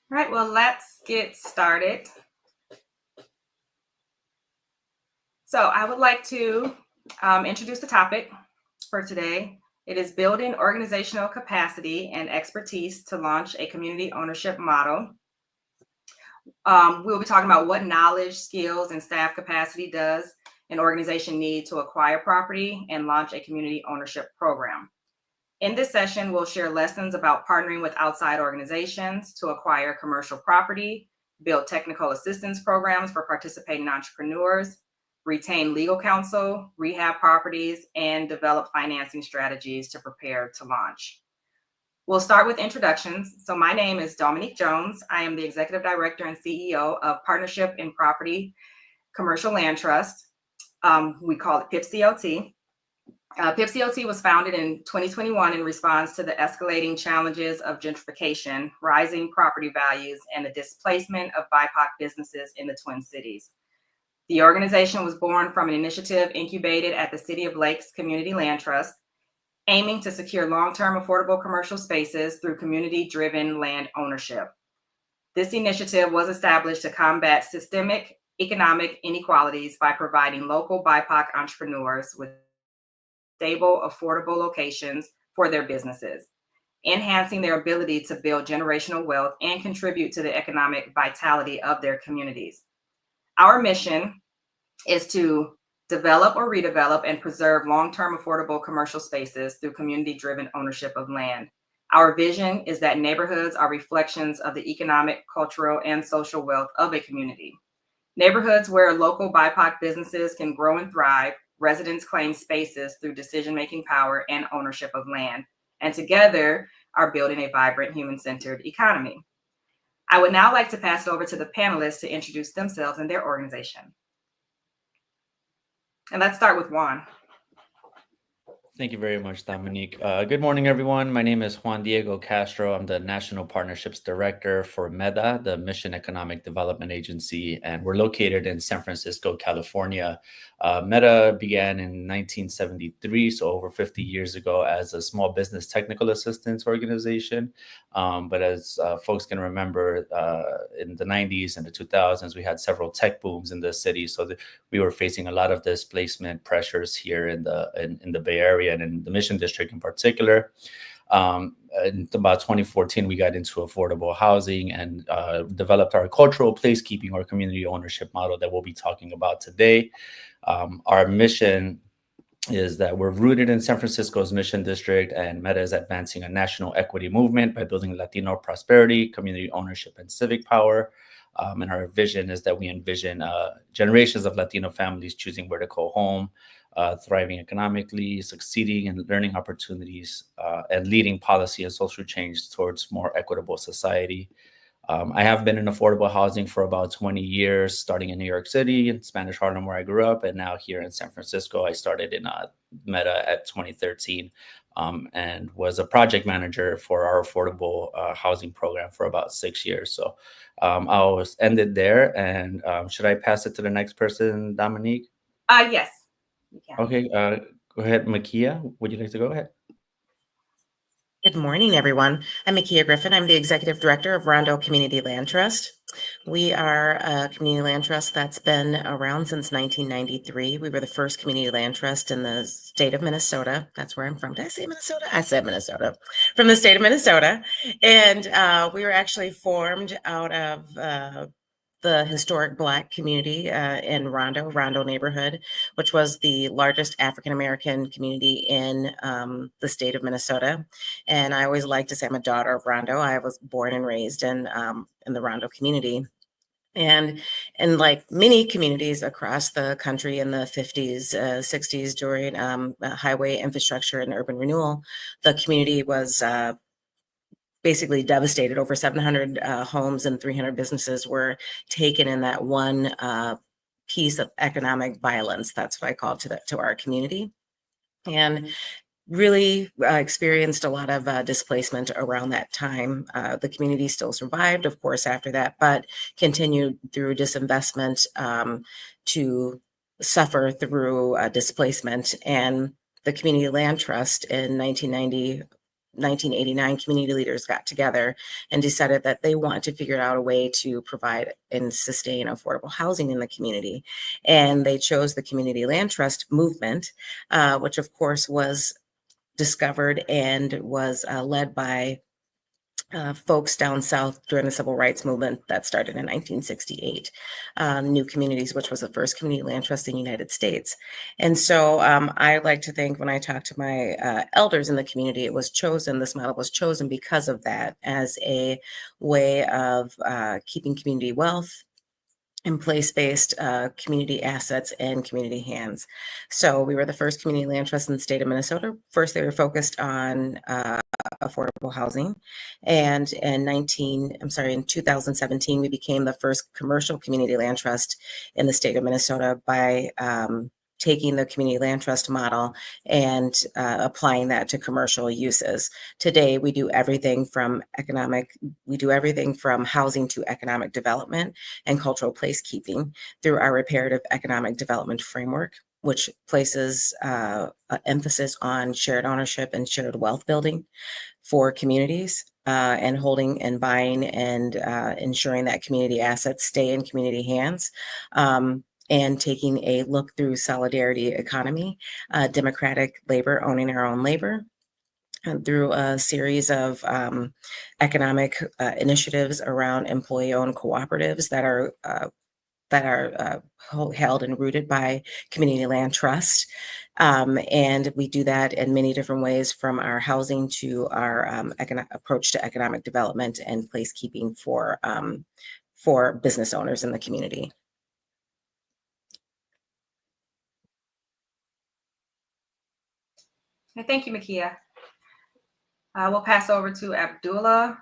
All right, well, let's get started. So I would like to introduce the topic for today. It is building organizational capacity and expertise to launch a community ownership model. We'll be talking about what knowledge, skills, and staff capacity does an organization need to acquire property and launch a community ownership program. In this session, we'll share lessons about partnering with outside organizations to acquire commercial property, build technical assistance programs for participating entrepreneurs, retain legal counsel, rehab properties, and develop financing strategies to prepare to launch. We'll start with introductions. So my name is Domonique Jones. I am the Executive Director and CEO of Partnership in Property Commercial Land Trust. We call it PIPCLT. PIPCLT was founded in 2021 in response to the escalating challenges of gentrification, rising property values, and the displacement of BIPOC businesses in the Twin Cities. The organization was born from an initiative incubated at the City of Lakes Community Land Trust, aiming to secure long-term affordable commercial spaces through community-driven land ownership. This initiative was established to combat systemic economic inequalities by providing local BIPOC entrepreneurs with stable, affordable locations for their businesses, enhancing their ability to build generational wealth and contribute to the economic vitality of their communities. Our mission is to develop or redevelop and preserve long-term affordable commercial spaces through community-driven ownership of land. Our vision is that neighborhoods are reflections of the economic, cultural, and social wealth of a community. Neighborhoods where local BIPOC businesses can grow and thrive, residents claim spaces through decision-making power and ownership of land, and together are building a vibrant, human-centered economy. I would now like to pass it over to the panelists to introduce themselves and their organization. And let's start with Juan. Thank you very much, Domonique. Good morning, everyone. My name is Juan Diego Castro. I'm the National Partnerships Director for MEDA, the Mission Economic Development Agency, and we're located in San Francisco, California. MEDA began in 1973, so over 50 years ago, as a small business technical assistance organization. But as folks can remember, in the 90s and the 2000s, we had several tech booms in the city, so we were facing a lot of displacement pressures here in the Bay Area and in the Mission District in particular. In about 2014, we got into affordable housing and developed our cultural placekeeping or community ownership model that we'll be talking about today. Our mission is that we're rooted in San Francisco's Mission District, and MEDA is advancing a national equity movement by building Latino prosperity, community ownership, and civic power. And our vision is that we envision generations of Latino families choosing where to call home, thriving economically, succeeding in learning opportunities, and leading policy and social change towards more equitable society. I have been in affordable housing for about 20 years, starting in New York City, in Spanish Harlem, where I grew up, and now here in San Francisco. I started in MEDA at 2013 and was a project manager for our affordable housing program for about 6 years. So I'll end it there. And should I pass it to the next person, Domonique? Yes. Okay, go ahead, Mikeya. Would you like to go ahead? Good morning, everyone. I'm Mikeya Griffin. I'm the Executive Director of Rondo Community Land Trust. We are a community land trust that's been around since 1993. We were the first community land trust in the state of Minnesota. That's where I'm from. Did I say Minnesota? I said Minnesota. From the state of Minnesota. And we were actually formed out of the historic Black community in Rondo neighborhood, which was the largest African-American community in the state of Minnesota. And I always like to say I'm a daughter of Rondo. I was born and raised in the Rondo community. And like many communities across the country in the 50s, 60s during highway infrastructure and urban renewal, the community was basically devastated. Over 700 homes and 300 businesses were taken in that one piece of economic violence. That's what I call to our community. And really experienced a lot of displacement around that time. The community still survived, of course, after that, but continued through disinvestment to suffer through displacement. And the Community Land Trust in 1990 1989, community leaders got together and decided that they wanted to figure out a way to provide and sustain affordable housing in the community. And they chose the Community Land Trust movement, which of course was discovered and was led by folks down south during the civil rights movement that started in 1968, New Communities, which was the first community land trust in the United States. And so I like to think when I talk to my elders in the community, this model was chosen because of that, as a way of keeping community wealth and place-based community assets in community hands. So we were the first community land trust in the state of Minnesota. First, they were focused on affordable housing. And in 2017, we became the first commercial community land trust in the state of Minnesota by taking the community land trust model and applying that to commercial uses. Today, we do everything from housing to economic development and cultural placekeeping through our reparative economic development framework, which places emphasis on shared ownership and shared wealth building for communities, and holding and buying and ensuring that community assets stay in community hands. And taking a look through solidarity economy, democratic labor, owning our own labor, and through a series of economic initiatives around employee-owned cooperatives that are held and rooted by community land trust. And we do that in many different ways, from our housing to our approach to economic development and placekeeping for business owners in the community. Thank you, Mikeya. We'll pass over to Abdullah.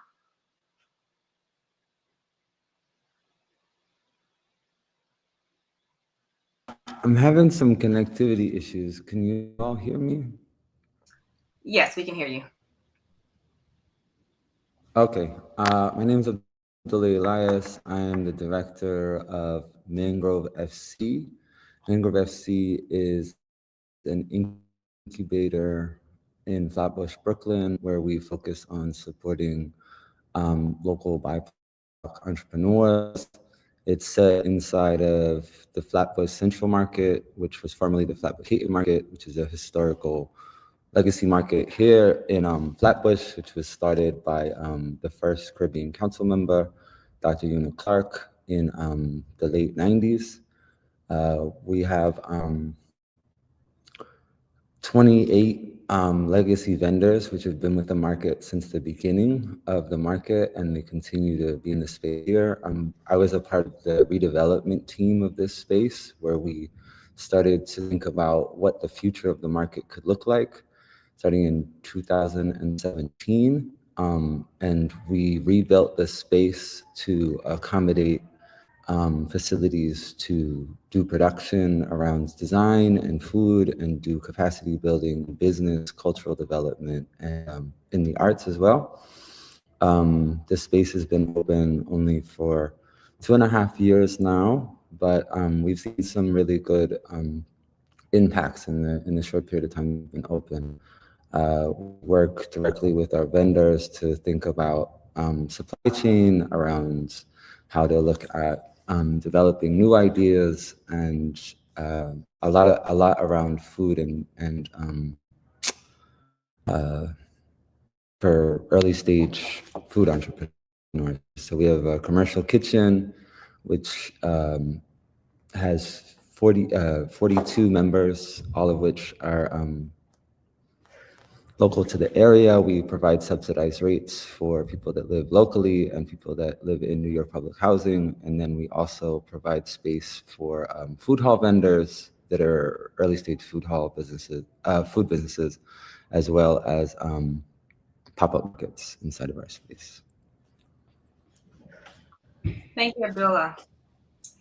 I'm having some connectivity issues. Can you all hear me? Yes, we can hear you. Okay. My name is Abdullah Elias. I am the director of Mangrove FC. Mangrove FC is an incubator in Flatbush, Brooklyn, where we focus on supporting local BIPOC entrepreneurs. It's set inside of the Flatbush Central Market, which was formerly the Flatbush Gateway Market, which is a historical legacy market here in Flatbush, which was started by the first Caribbean council member, Dr. Una Clark, in the late 90s. We have 28 legacy vendors, which have been with the market since the beginning of the market, and they continue to be in the space here. I was a part of the redevelopment team of this space, where we started to think about what the future of the market could look like, starting in 2017. And we rebuilt the space to accommodate facilities to do production around design and food, and do capacity building, business, cultural development, and in the arts as well. The space has been open only for 2.5 years now, but we've seen some really good impacts in the short period of time we've been open. Work directly with our vendors to think about supply chain, around how to look at developing new ideas, and a lot around food and for early stage food entrepreneurs. So we have a commercial kitchen, which has 42 members, all of which are local to the area. We provide subsidized rates for people that live locally and people that live in New York public housing. And then we also provide space for food hall vendors that are early stage food businesses, as well as pop-up markets inside of our space. Thank you, Abdullah.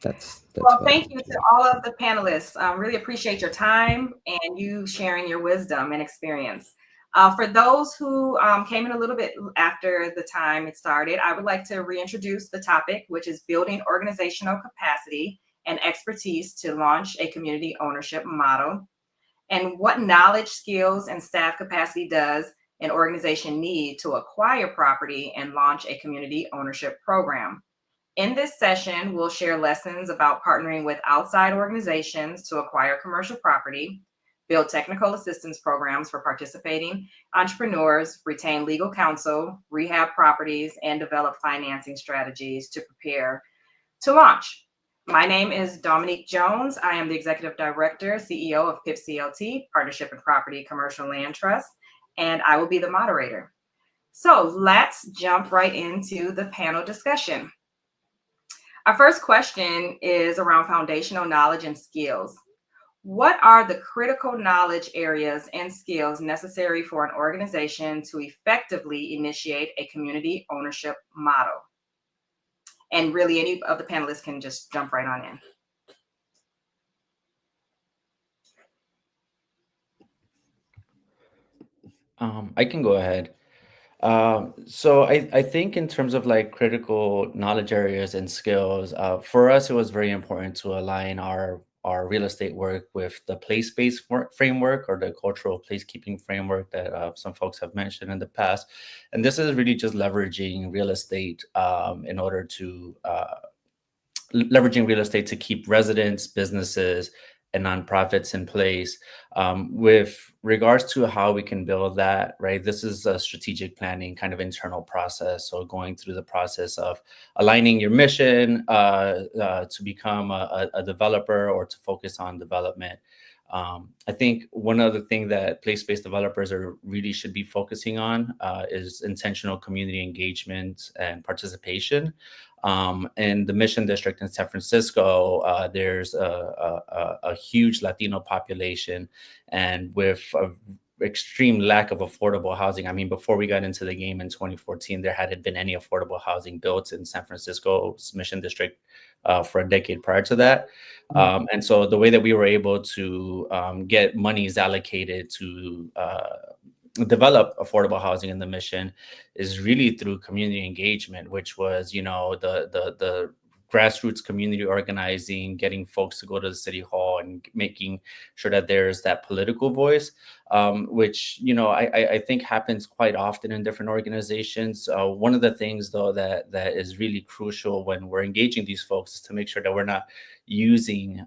That's well, thank you to all of the panelists. Really appreciate your time and you sharing your wisdom and experience. For those who came in a little bit after the time it started, I would like to reintroduce the topic, which is building organizational capacity and expertise to launch a community ownership model, and what knowledge, skills, and staff capacity does an organization need to acquire property and launch a community ownership program. In this session, we'll share lessons about partnering with outside organizations to acquire commercial property, build technical assistance programs for participating entrepreneurs, retain legal counsel, rehab properties, and develop financing strategies to prepare to launch. My name is Domonique Jones. I am the Executive Director, CEO of PIPCLT, Partnership and Property Commercial Land Trust, and I will be the moderator. So let's jump right into the panel discussion. Our first question is around foundational knowledge and skills. What are the critical knowledge areas and skills necessary for an organization to effectively initiate a community ownership model? And really, any of the panelists can just jump right on in. I can go ahead. So I think in terms of like critical knowledge areas and skills, for us, it was very important to align our real estate work with the place-based framework or the cultural placekeeping framework that some folks have mentioned in the past. And this is really just leveraging real estate in order to leveraging real estate to keep residents, businesses, and nonprofits in place. With regards to how we can build that, right? This is a strategic planning kind of internal process. So going through the process of aligning your mission to become a developer or to focus on development. I think one other thing that place-based developers really should be focusing on is intentional community engagement and participation. In the Mission District in San Francisco, there's a huge Latino population, and with an extreme lack of affordable housing. I mean, before we got into the game in 2014, there hadn't been any affordable housing built in San Francisco's Mission District for a decade prior to that. And so the way that we were able to get monies allocated to develop affordable housing in the Mission is really through community engagement, which was, the grassroots community organizing, getting folks to go to the city hall and making sure that there's that political voice, which, I think happens quite often in different organizations. One of the things, though, that is really crucial when we're engaging these folks is to make sure that we're not using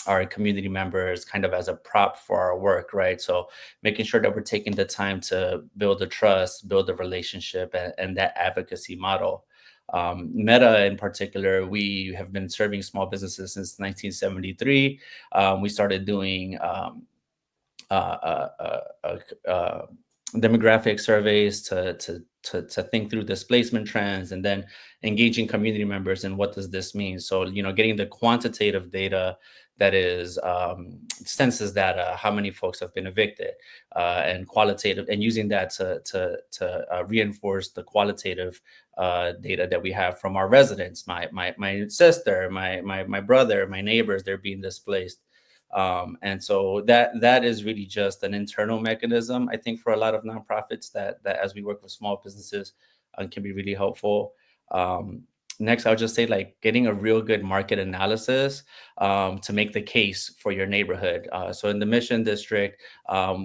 our community members kind of as a prop for our work, right? So making sure that we're taking the time to build the trust, build the relationship, and that advocacy model. Meta in particular, we have been serving small businesses since 1973. We started doing demographic surveys to think through displacement trends, and then engaging community members in what does this mean. So, getting the quantitative data that is census data, how many folks have been evicted, and qualitative, and using that to reinforce the qualitative data that we have from our residents, my sister, my brother, my neighbors, they're being displaced. And so that is really just an internal mechanism, I think, for a lot of nonprofits that as we work with small businesses can be really helpful. Next, I'll just say, like, getting a real good market analysis to make the case for your neighborhood. So in the Mission District,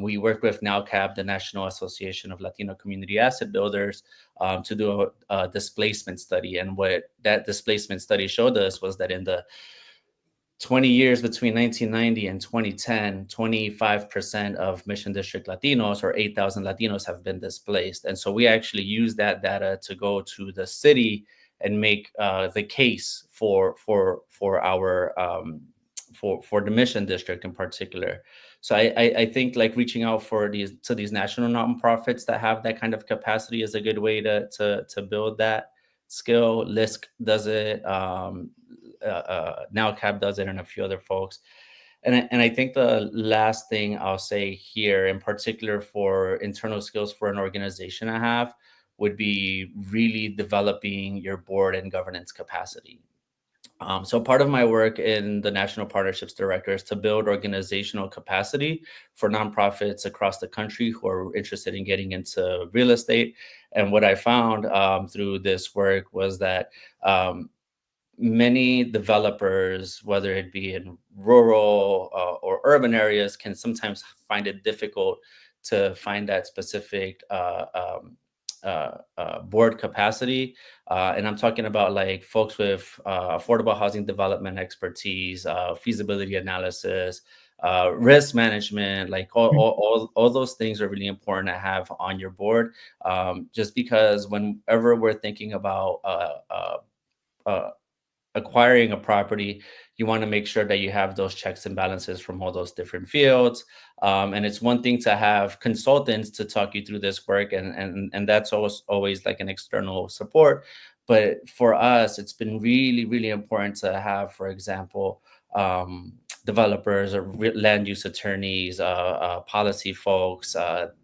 we work with NALCAP, the National Association of Latino Community Asset Builders, to do a displacement study. And what that displacement study showed us was that in the 20 years between 1990 and 2010, 25% of Mission District Latinos, or 8,000 Latinos, have been displaced. And so we actually use that data to go to the city and make the case for our for the Mission District in particular. So I think, like, reaching out to these national nonprofits that have that kind of capacity is a good way to build that skill. LISC does it. NALCAP does it, and a few other folks. And I think the last thing I'll say here, in particular for internal skills for an organization I have, would be really developing your board and governance capacity. So part of my work in the National Partnerships Director is to build organizational capacity for nonprofits across the country who are interested in getting into real estate. And what I found through this work was that many developers, whether it be in rural or urban areas, can sometimes find it difficult to find that specific board capacity. And I'm talking about like folks with affordable housing development expertise, feasibility analysis, risk management, like all those things are really important to have on your board. Just because whenever we're thinking about acquiring a property, you want to make sure that you have those checks and balances from all those different fields. And it's one thing to have consultants to talk you through this work, and that's always like an external support. But for us, it's been really, really important to have, for example, developers or land use attorneys, policy folks,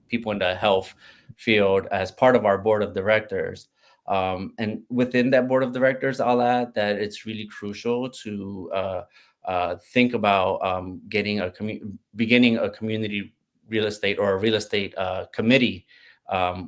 people in the health field as part of our board of directors. And within that board of directors, I'll add that it's really crucial to think about beginning a community real estate or a real estate committee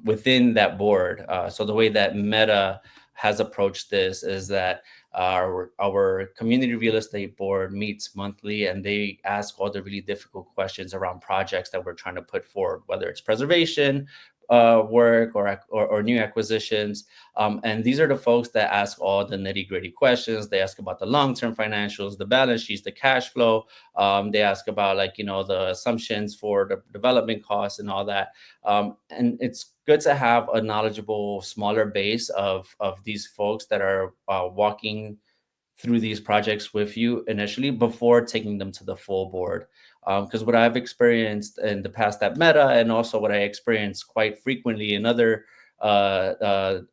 within that board. So the way that Meta has approached this is that our community real estate board meets monthly, and they ask all the really difficult questions around projects that we're trying to put forward, whether it's preservation work or new acquisitions. And these are the folks that ask all the nitty-gritty questions. They ask about the long-term financials, the balance sheets, the cash flow. They ask about the assumptions for the development costs and all that. And it's good to have a knowledgeable, smaller base of these folks that are walking through these projects with you initially before taking them to the full board. Because what I've experienced in the past at Meta, and also what I experience quite frequently in other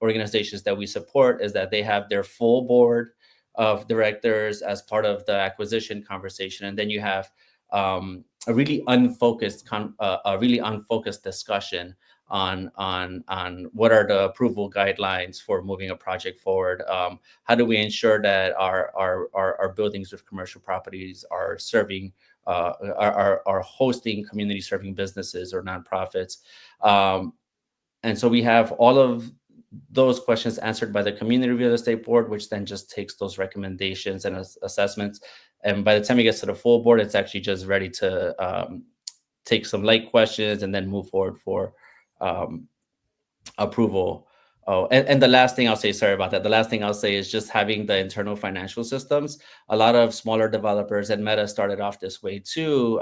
organizations that we support, is that they have their full board of directors as part of the acquisition conversation, and then you have a really unfocused discussion on what are the approval guidelines for moving a project forward. How do we ensure that our buildings with commercial properties are serving are hosting community serving businesses or nonprofits? And so we have all of those questions answered by the community real estate board, which then just takes those recommendations and assessments. And by the time it gets to the full board, it's actually just ready to take some light questions and then move forward for approval. Oh, and the last thing I'll say, sorry about that. The last thing I'll say is just having the internal financial systems. A lot of smaller developers, and Meta started off this way too,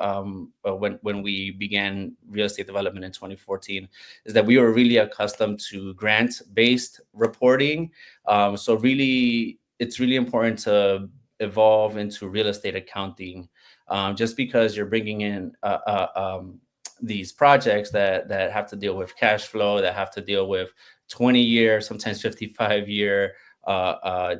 when we began real estate development in 2014, is that we were really accustomed to grant-based reporting. So really, it's really important to evolve into real estate accounting, just because you're bringing in these projects that have to deal with cash flow, that have to deal with 20-year, sometimes 55-year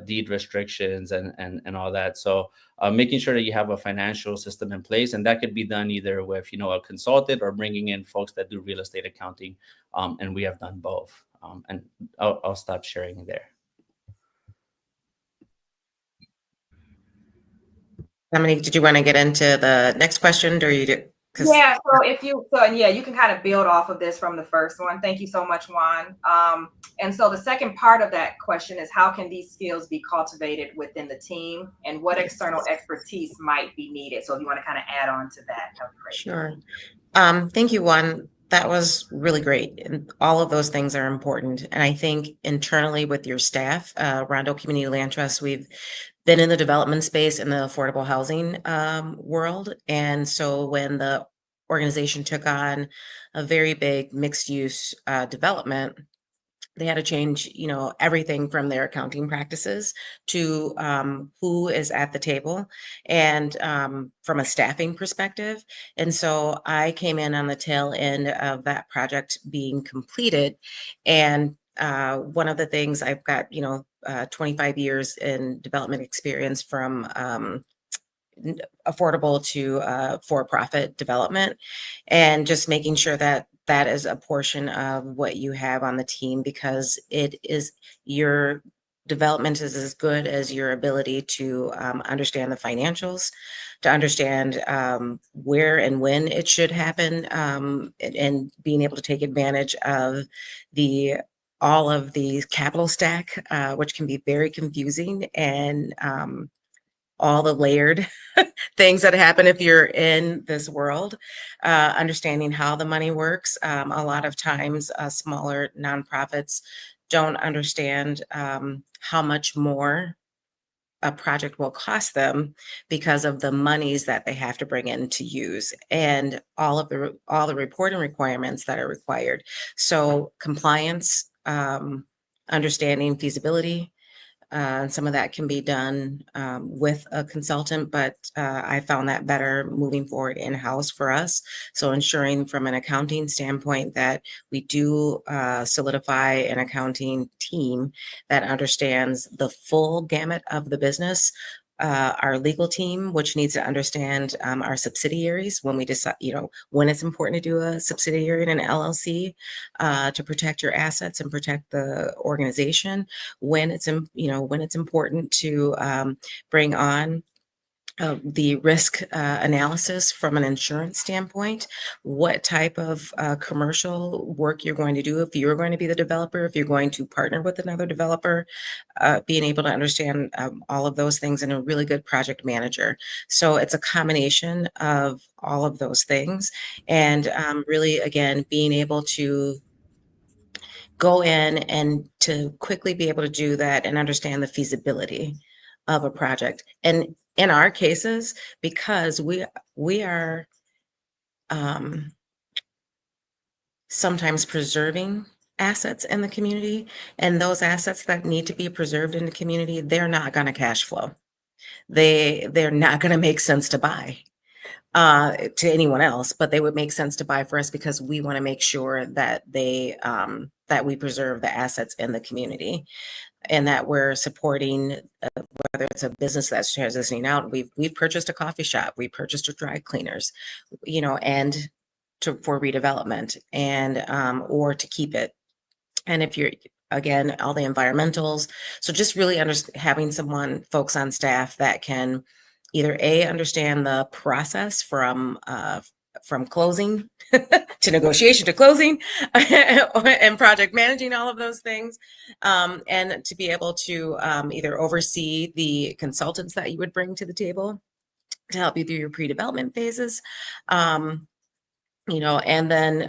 deed restrictions and all that. So making sure that you have a financial system in place, and that could be done either with a consultant or bringing in folks that do real estate accounting, and we have done both. And I'll stop sharing there. Domonique, did you want to get into the next question, or you did? Yeah, you can kind of build off of this from the first one. Thank you so much, Juan. And so the second part of that question is, how can these skills be cultivated within the team, and what external expertise might be needed? So if you want to kind of add on to that, that'd be great. Sure. Thank you, Juan. That was really great. And all of those things are important. And I think internally with your staff, Rondo Community Land Trust, we've been in the development space in the affordable housing world. And so when the organization took on a very big mixed use development, they had to change, everything from their accounting practices to who is at the table, and from a staffing perspective. And so I came in on the tail end of that project being completed. And one of the things, I've got, 25 years in development experience from affordable to for-profit development, and just making sure that that is a portion of what you have on the team, because it is your development is as good as your ability to understand the financials, to understand where and when it should happen, and being able to take advantage of all of the capital stack, which can be very confusing and all the layered things that happen if you're in this world, understanding how the money works. A lot of times, smaller nonprofits don't understand how much more a project will cost them because of the monies that they have to bring in to use and all the reporting requirements that are required. So compliance, understanding feasibility, and some of that can be done with a consultant, but I found that better moving forward in-house for us. So ensuring from an accounting standpoint that we do solidify an accounting team that understands the full gamut of the business. Our legal team, which needs to understand our subsidiaries when we decide, when it's important to do a subsidiary in an LLC to protect your assets and protect the organization. When it's important to bring on the risk analysis from an insurance standpoint, what type of commercial work you're going to do, if you're going to be the developer, if you're going to partner with another developer, being able to understand all of those things, and a really good project manager. So it's a combination of all of those things. And really, again, being able to go in and to quickly be able to do that and understand the feasibility of a project. And in our cases, because we are sometimes preserving assets in the community, and those assets that need to be preserved in the community, they're not going to cash flow. They're not going to make sense to buy to anyone else, but they would make sense to buy for us because we want to make sure that that we preserve the assets in the community, and that we're supporting whether it's a business that's transitioning out. We've purchased a coffee shop, we purchased a dry cleaners, and for redevelopment and or to keep it. And if you're, again, all the environmentals, so just really having folks on staff that can either understand the process from closing to negotiation to closing and project managing all of those things, and to be able to either oversee the consultants that you would bring to the table to help you through your pre-development phases. And then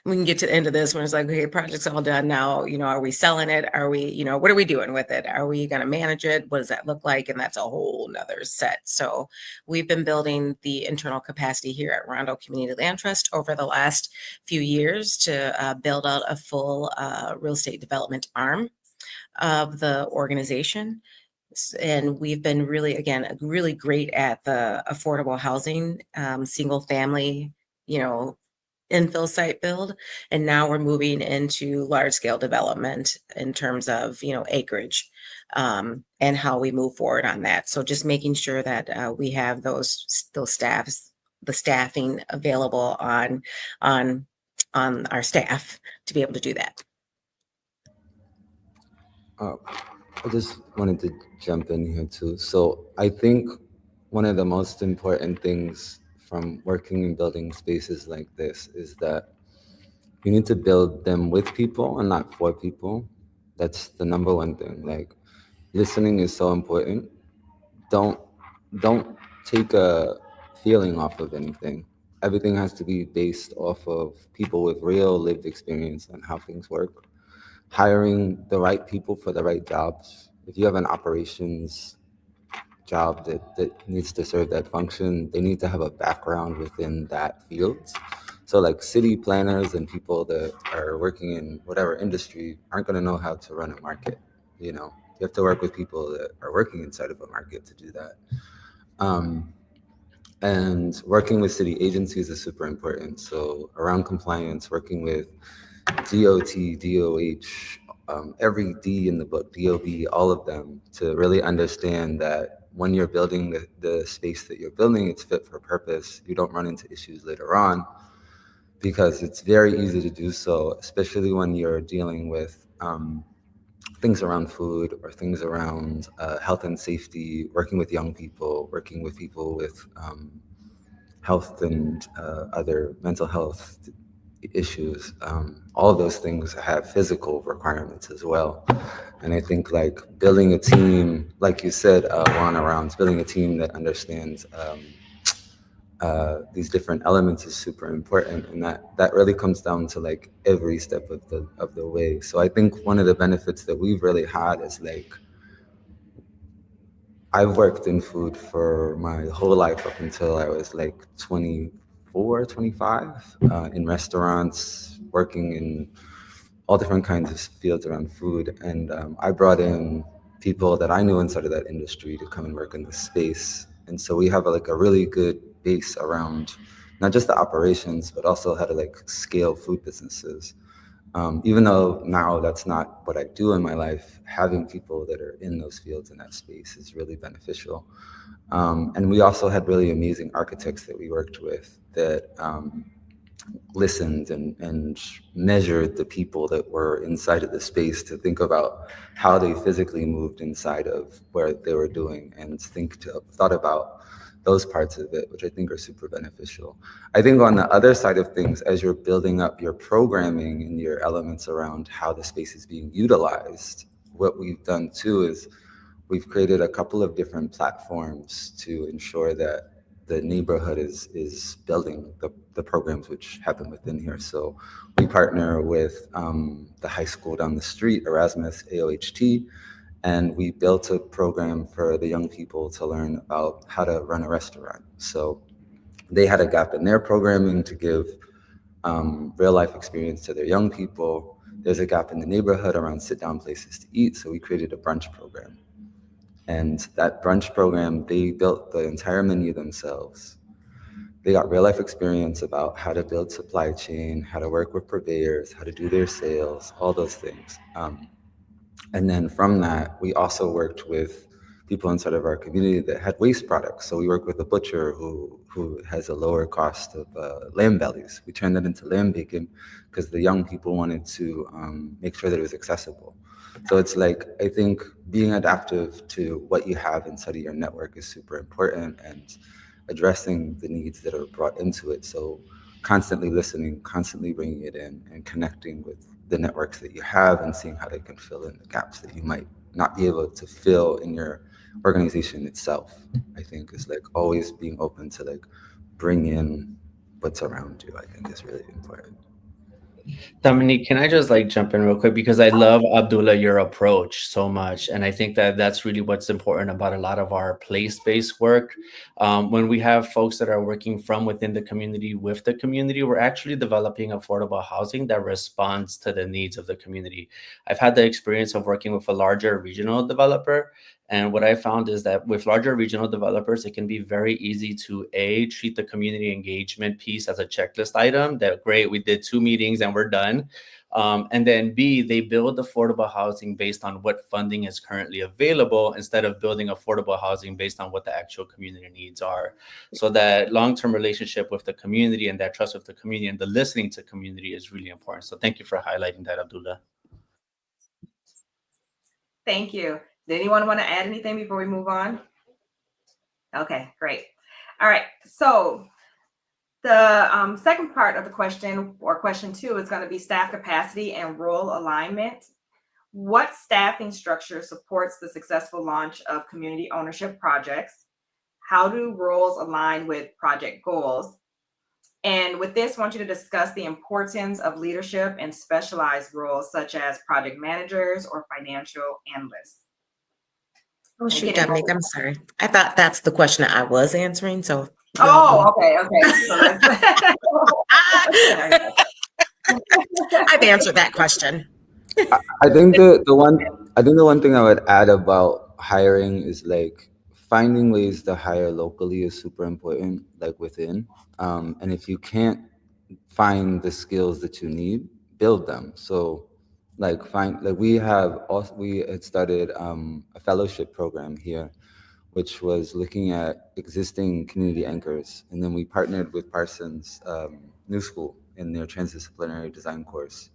we can get to the end of this when it's like, okay, project's all done now. Are we selling it? Are we, what are we doing with it? Are we going to manage it? What does that look like? And that's a whole nother set. So we've been building the internal capacity here at Rondo Community Land Trust over the last few years to build out a full real estate development arm of the organization. And we've been really great at the affordable housing, single family, infill site build. And now we're moving into large scale development in terms of, acreage, and how we move forward on that. So just making sure that we have the staffing available on our staff to be able to do that. I just wanted to jump in here too. So I think one of the most important things from working and building spaces like this is that you need to build them with people and not for people. That's the number one thing. Like, listening is so important. Don't take a feeling off of anything. Everything has to be based off of people with real lived experience on how things work. Hiring the right people for the right jobs. If you have an operations job that needs to serve that function, they need to have a background within that field. So like city planners and people that are working in whatever industry aren't going to know how to run a market. You have to work with people that are working inside of a market to do that. And working with city agencies is super important. So around compliance, working with DOT, DOH, every D in the book, DOB, all of them, to really understand that when you're building the space that you're building, it's fit for purpose. You don't run into issues later on, because it's very easy to do so, especially when you're dealing with things around food or things around health and safety, working with young people, working with people with health and other mental health issues. All of those things have physical requirements as well. And I think like building a team, like you said, Juan, around building a team that understands these different elements is super important, and that really comes down to like every step of the way. So I think one of the benefits that we've really had is like I've worked in food for my whole life up until I was like 24, 25, in restaurants, working in all different kinds of fields around food. And I brought in people that I knew inside of that industry to come and work in the space. And so we have like a really good base around not just the operations, but also how to like scale food businesses. Even though now that's not what I do in my life, having people that are in those fields in that space is really beneficial. And we also had really amazing architects that we worked with that listened and measured the people that were inside of the space to think about how they physically moved inside of where they were doing and thought about those parts of it, which I think are super beneficial. I think on the other side of things, as you're building up your programming and your elements around how the space is being utilized, what we've done too is we've created a couple of different platforms to ensure that the neighborhood is building the programs which happen within here. So we partner with the high school down the street, Erasmus AOHT, and we built a program for the young people to learn about how to run a restaurant. So they had a gap in their programming to give real life experience to their young people. There's a gap in the neighborhood around sit down places to eat. So we created a brunch program. And that brunch program, they built the entire menu themselves. They got real life experience about how to build supply chain, how to work with purveyors, how to do their sales, all those things. And then from that, we also worked with people inside of our community that had waste products. So we worked with a butcher who has a lower cost of lamb bellies. We turned that into lamb bacon because the young people wanted to make sure that it was accessible. So it's like, I think being adaptive to what you have inside of your network is super important, and addressing the needs that are brought into it. So constantly listening, constantly bringing it in, and connecting with the networks that you have and seeing how they can fill in the gaps that you might not be able to fill in your organization itself, I think is like always being open to like bring in what's around you, I think is really important. Domonique, can I just like jump in real quick, because I love, Abdullah, your approach so much, and I think that that's really what's important about a lot of our place-based work. When we have folks that are working from within the community with the community, we're actually developing affordable housing that responds to the needs of the community. I've had the experience of working with a larger regional developer, and what I found is that with larger regional developers, it can be very easy to treat the community engagement piece as a checklist item. That great, we did 2 meetings and we're done. And then B, they build affordable housing based on what funding is currently available, instead of building affordable housing based on what the actual community needs are. So that long-term relationship with the community and that trust with the community and the listening to community is really important. So thank you for highlighting that, Abdullah. Thank you. Did anyone want to add anything before we move on? Okay, great. All right. So the second part of the question, or question 2, is going to be staff capacity and role alignment. What staffing structure supports the successful launch of community ownership projects? How do roles align with project goals? And with this, I want you to discuss the importance of leadership and specialized roles such as project managers or financial analysts. Oh, shoot, Dominique, I'm sorry. I thought that's the question I was answering, so. Oh, okay. I've answered that question. I think the one thing I would add about hiring is like finding ways to hire locally is super important, like within. And if you can't find the skills that you need, build them. So like we had started a fellowship program here, which was looking at existing community anchors. And then we partnered with Parsons New School in their transdisciplinary design course.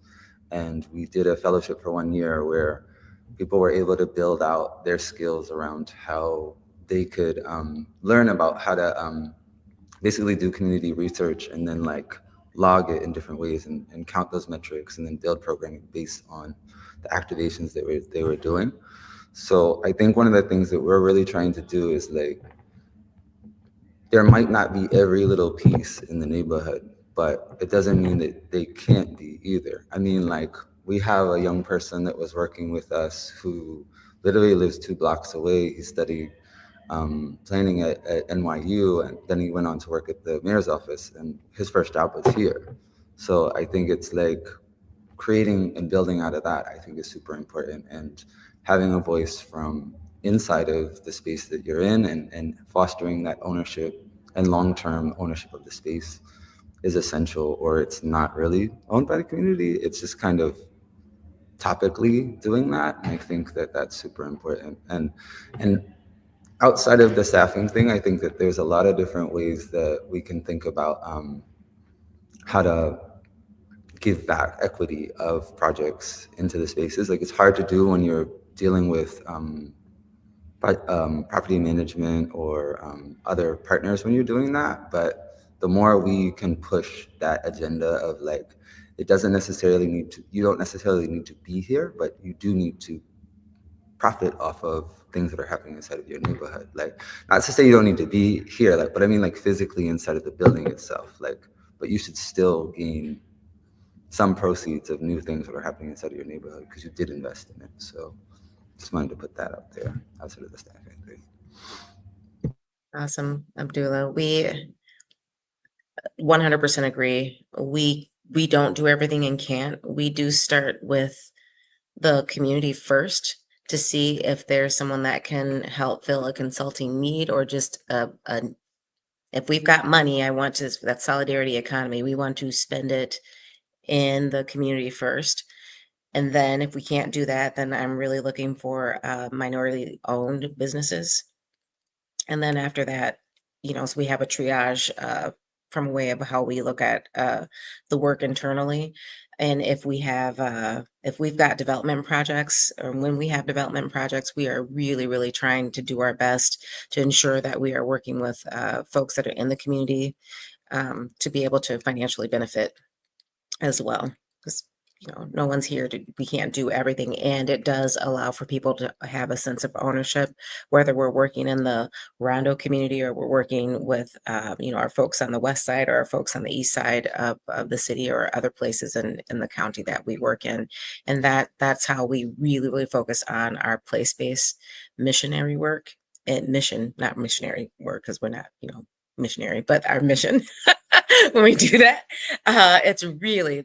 And we did a fellowship for 1 year where people were able to build out their skills around how they could learn about how to basically do community research and then like log it in different ways and count those metrics and then build programming based on the activations that they were doing. So I think one of the things that we're really trying to do is like, there might not be every little piece in the neighborhood, but it doesn't mean that they can't be either. I mean, like, we have a young person that was working with us who literally lives 2 blocks away. He studied planning at NYU, and then he went on to work at the mayor's office, and his first job was here. So I think it's like creating and building out of that, I think, is super important, and having a voice from inside of the space that you're in and fostering that ownership and long-term ownership of the space is essential, or it's not really owned by the community. It's just kind of topically doing that. And I think that that's super important. And outside of the staffing thing, I think that there's a lot of different ways that we can think about how to give back equity of projects into the spaces. Like, it's hard to do when you're dealing with property management or other partners when you're doing that. But the more we can push that agenda of like, it doesn't necessarily need to, you don't necessarily need to be here, but you do need to profit off of things that are happening inside of your neighborhood. Like, not to say you don't need to be here, like, but I mean like physically inside of the building itself. Like, but you should still gain some proceeds of new things that are happening inside of your neighborhood because you did invest in it. So just wanted to put that out there outside of the staffing thing. Awesome, Abdullah. We 100% agree. We don't do everything and can't. We do start with the community first to see if there's someone that can help fill a consulting need, or just if we've got money, I want to, that solidarity economy, we want to spend it in the community first. And then if we can't do that, then I'm really looking for minority owned businesses. And then after that, so we have a triage from a way of how we look at the work internally. And if we've got development projects, or when we have development projects, we are really, really trying to do our best to ensure that we are working with folks that are in the community to be able to financially benefit as well. Because no one's here we can't do everything, and it does allow for people to have a sense of ownership, whether we're working in the Rondo community or we're working with our folks on the west side or our folks on the east side of the city or other places in the county that we work in. And that's how we really, really focus on our place-based missionary work, and not missionary work, because we're not missionary, but our mission when we do that. It's really,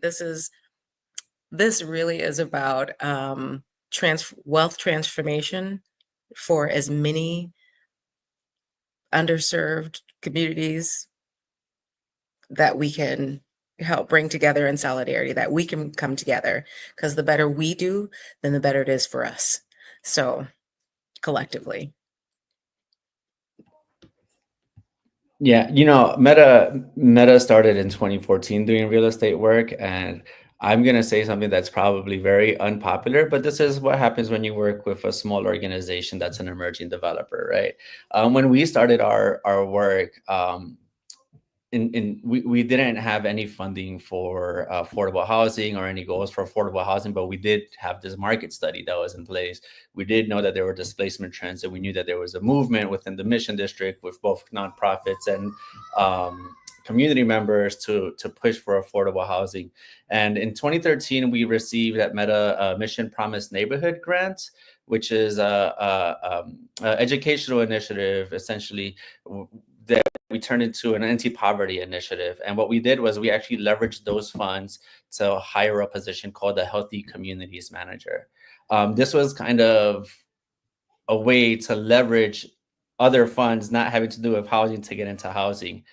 this really is about wealth transformation for as many underserved communities that we can help bring together in solidarity, that we can come together, because the better we do, then the better it is for us. So collectively. Yeah, Meta started in 2014 doing real estate work, and I'm going to say something that's probably very unpopular, but this is what happens when you work with a small organization that's an emerging developer, right? When we started our work, we didn't have any funding for affordable housing or any goals for affordable housing, but we did have this market study that was in place. We did know that there were displacement trends, and we knew that there was a movement within the Mission District with both nonprofits and community members to push for affordable housing. And in 2013, we received at Meta Mission Promise Neighborhood Grant, which is a educational initiative, essentially, that we turned into an anti-poverty initiative. And what we did was we actually leveraged those funds to hire a position called the Healthy Communities Manager. This was kind of a way to leverage other funds not having to do with housing to get into housing.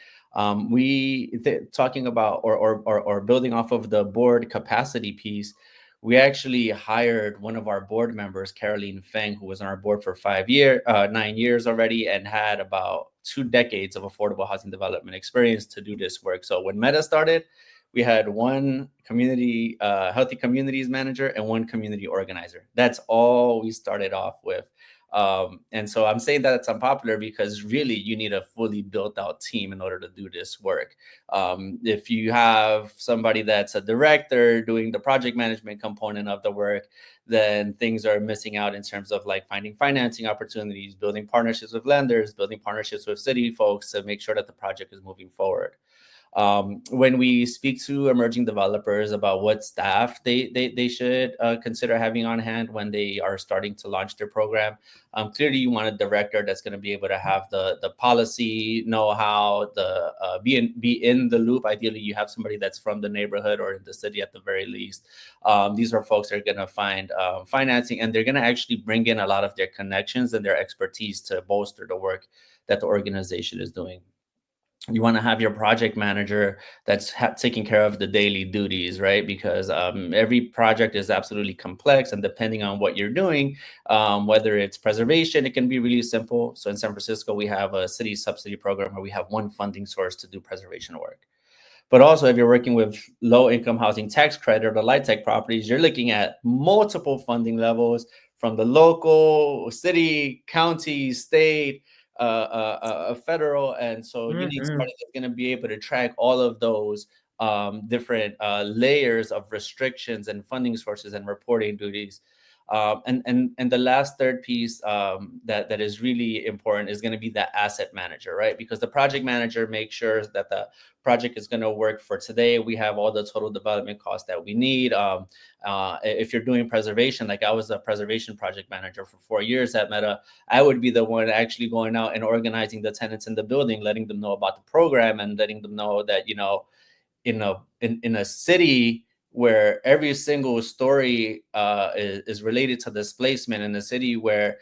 Talking about or building off of the board capacity piece, we actually hired one of our board members, Caroline Feng, who was on our board for 9 years already, and had about 2 decades of affordable housing development experience to do this work. So when Meta started, we had one community, Healthy Communities Manager, and one community organizer. That's all we started off with. And so I'm saying that it's unpopular because really you need a fully built out team in order to do this work. If you have somebody that's a director doing the project management component of the work, then things are missing out in terms of like finding financing opportunities, building partnerships with lenders, building partnerships with city folks to make sure that the project is moving forward. When we speak to emerging developers about what staff they should consider having on hand when they are starting to launch their program, clearly you want a director that's going to be able to have the policy know-how, be in the loop. Ideally, you have somebody that's from the neighborhood or in the city at the very least. These are folks that are going to find financing, and they're going to actually bring in a lot of their connections and their expertise to bolster the work that the organization is doing. You want to have your project manager that's taking care of the daily duties, right? Because every project is absolutely complex, and depending on what you're doing, whether it's preservation, it can be really simple. So in San Francisco, we have a city subsidy program where we have one funding source to do preservation work. But also, if you're working with low-income housing tax credit or the light-tech properties, you're looking at multiple funding levels from the local, city, county, state, federal. And so you need somebody that's going to be able to track all of those different layers of restrictions and funding sources and reporting duties. And the last third piece that is really important is going to be the asset manager, right? Because the project manager makes sure that the project is going to work for today. We have all the total development costs that we need. If you're doing preservation, like I was a preservation project manager for 4 years at Meta, I would be the one actually going out and organizing the tenants in the building, letting them know about the program and letting them know that, you know, in a city where every single story is related to displacement, in a city where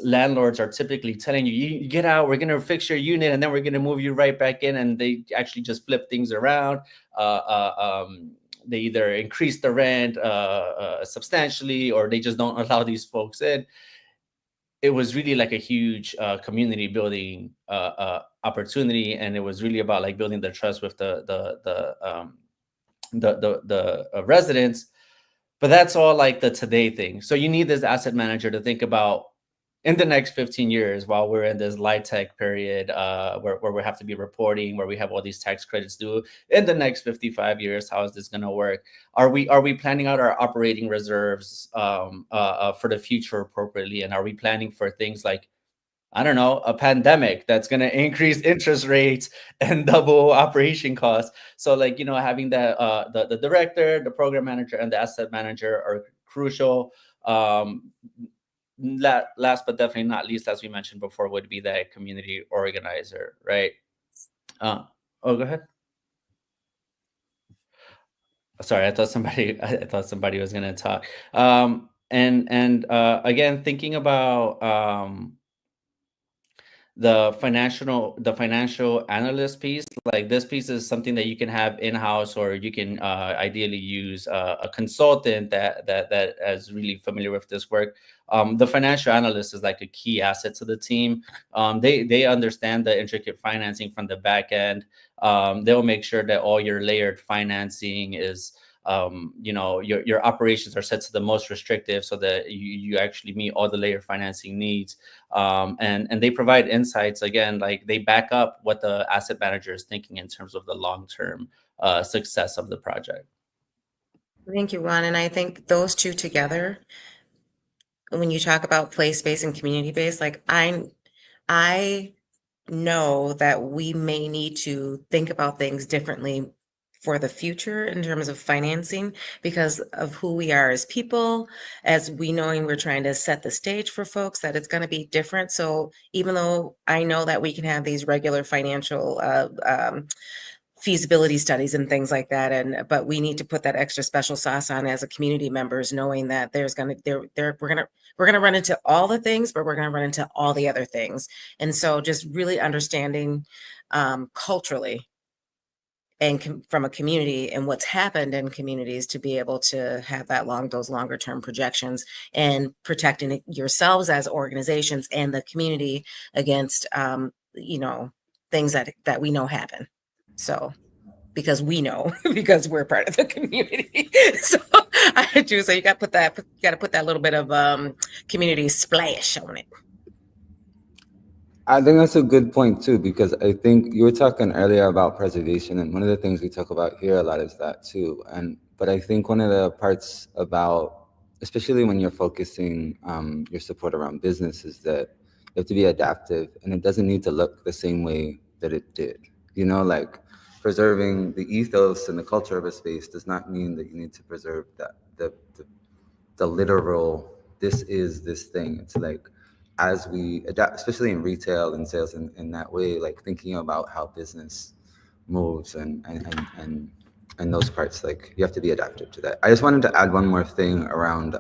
landlords are typically telling you, you get out, we're going to fix your unit, and then we're going to move you right back in, and they actually just flip things around. They either increase the rent substantially, or they just don't allow these folks in. It was really like a huge community building opportunity, and it was really about like building the trust with the residents. But that's all like the today thing. So you need this asset manager to think about in the next 15 years, while we're in this light tech period where we have to be reporting, where we have all these tax credits due. In the next 55 years, how is this going to work? Are we planning out our operating reserves for the future appropriately? And are we planning for things like, I don't know, a pandemic that's going to increase interest rates and double operation costs? So like, you know, having the director, the program manager, and the asset manager are crucial. Last but definitely not least, as we mentioned before, would be that community organizer, right? Go ahead. Sorry, I thought somebody was going to talk. And again, thinking about the financial analyst piece, like this piece is something that you can have in-house, or you can ideally use a consultant that is really familiar with this work. The financial analyst is like a key asset to the team. They understand the intricate financing from the back end. They'll make sure that all your layered financing is you know, your operations are set to the most restrictive, so that you actually meet all the layer financing needs. And they provide insights, again, like they back up what the asset manager is thinking in terms of the long-term success of the project. Thank you, Juan. And I think those two together, when you talk about place-based and community-based, like I know that we may need to think about things differently for the future in terms of financing, because of who we are as people, as we knowing we're trying to set the stage for folks, that it's going to be different. So even though I know that we can have these regular financial feasibility studies and things like that, but we need to put that extra special sauce on as a community members, knowing that we're gonna run into all the things, but we're gonna run into all the other things. And so just really understanding culturally and from a community and what's happened in communities to be able to have those longer term projections, and protecting yourselves as organizations and the community against you know, things that we know happen. So because we know, because we're part of the community. So I do. So you got to put that little bit of community splash on it. I think that's a good point too, because I think you were talking earlier about preservation, and one of the things we talk about here a lot is that too. But I think one of the parts about, especially when you're focusing your support around business, is that you have to be adaptive, and it doesn't need to look the same way that it did. You know, like preserving the ethos and the culture of a space does not mean that you need to preserve the literal, this is this thing. It's like, as we adapt, especially in retail and sales in that way, like thinking about how business moves and those parts, like you have to be adaptive to that. I just wanted to add one more thing around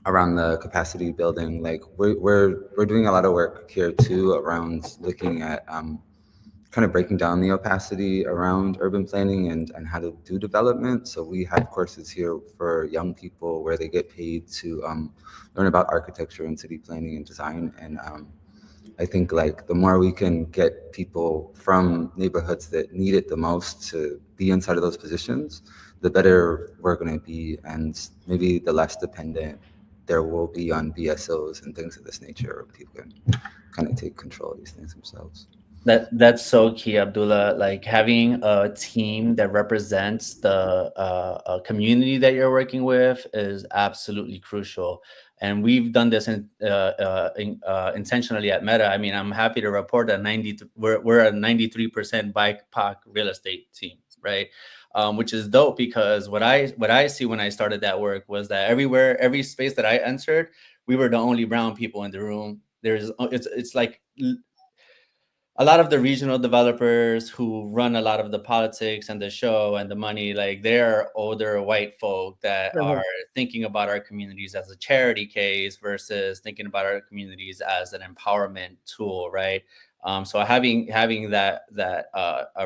the capacity building. Like we're doing a lot of work here too around looking at kind of breaking down the opacity around urban planning and how to do development. So we have courses here for young people where they get paid to learn about architecture and city planning and design. And I think like the more we can get people from neighborhoods that need it the most to be inside of those positions, the better we're going to be, and maybe the less dependent there will be on BSOs and things of this nature, where people can kind of take control of these things themselves. That's so key, Abdullah. Like having a team that represents the community that you're working with is absolutely crucial. And we've done this intentionally at Meta. I mean, I'm happy to report that we're a 93% BIPOC real estate team, right? Which is dope, because what I see when I started that work was that every space that I entered, we were the only brown people in the room. It's like a lot of the regional developers who run a lot of the politics and the show and the money, like they're older white folk that are thinking about our communities as a charity case versus thinking about our communities as an empowerment tool, right? So having that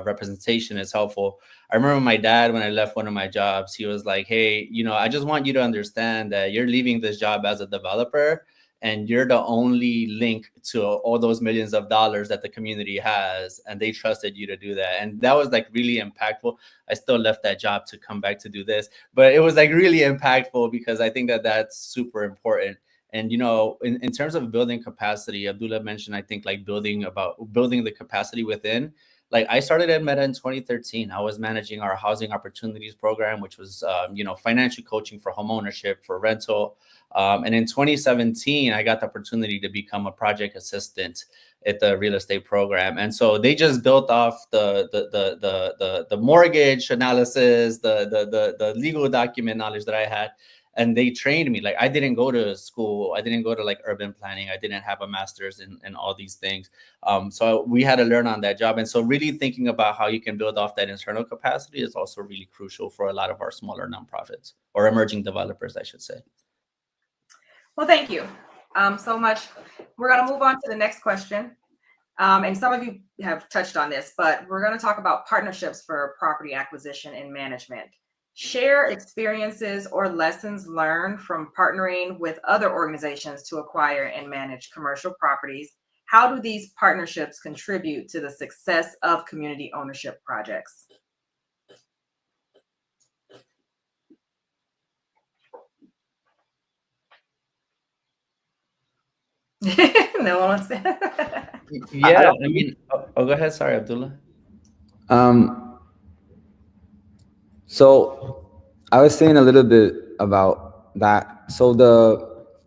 representation is helpful. I remember my dad, when I left one of my jobs, he was like, hey, I just want you to understand that you're leaving this job as a developer, and you're the only link to all those millions of dollars that the community has, and they trusted you to do that. And that was like really impactful. I still left that job to come back to do this, but it was like really impactful because I think that that's super important. And, in terms of building capacity, Abdullah mentioned, I think, like building the capacity within. Like I started at Meta in 2013. I was managing our housing opportunities program, which was, financial coaching for homeownership, for rental. And in 2017, I got the opportunity to become a project assistant at the real estate program. And so they just built off the mortgage analysis, the legal document knowledge that I had. And they trained me. Like I didn't go to school. I didn't go to like urban planning. I didn't have a master's in all these things. So we had to learn on that job. And so really thinking about how you can build off that internal capacity is also really crucial for a lot of our smaller nonprofits, or emerging developers, I should say. Well, thank you so much. We're going to move on to the next question. And some of you have touched on this, but we're going to talk about partnerships for property acquisition and management. Share experiences or lessons learned from partnering with other organizations to acquire and manage commercial properties. How do these partnerships contribute to the success of community ownership projects? No one wants to. Yeah, I mean, go ahead. Sorry, Abdullah. So I was saying a little bit about that. So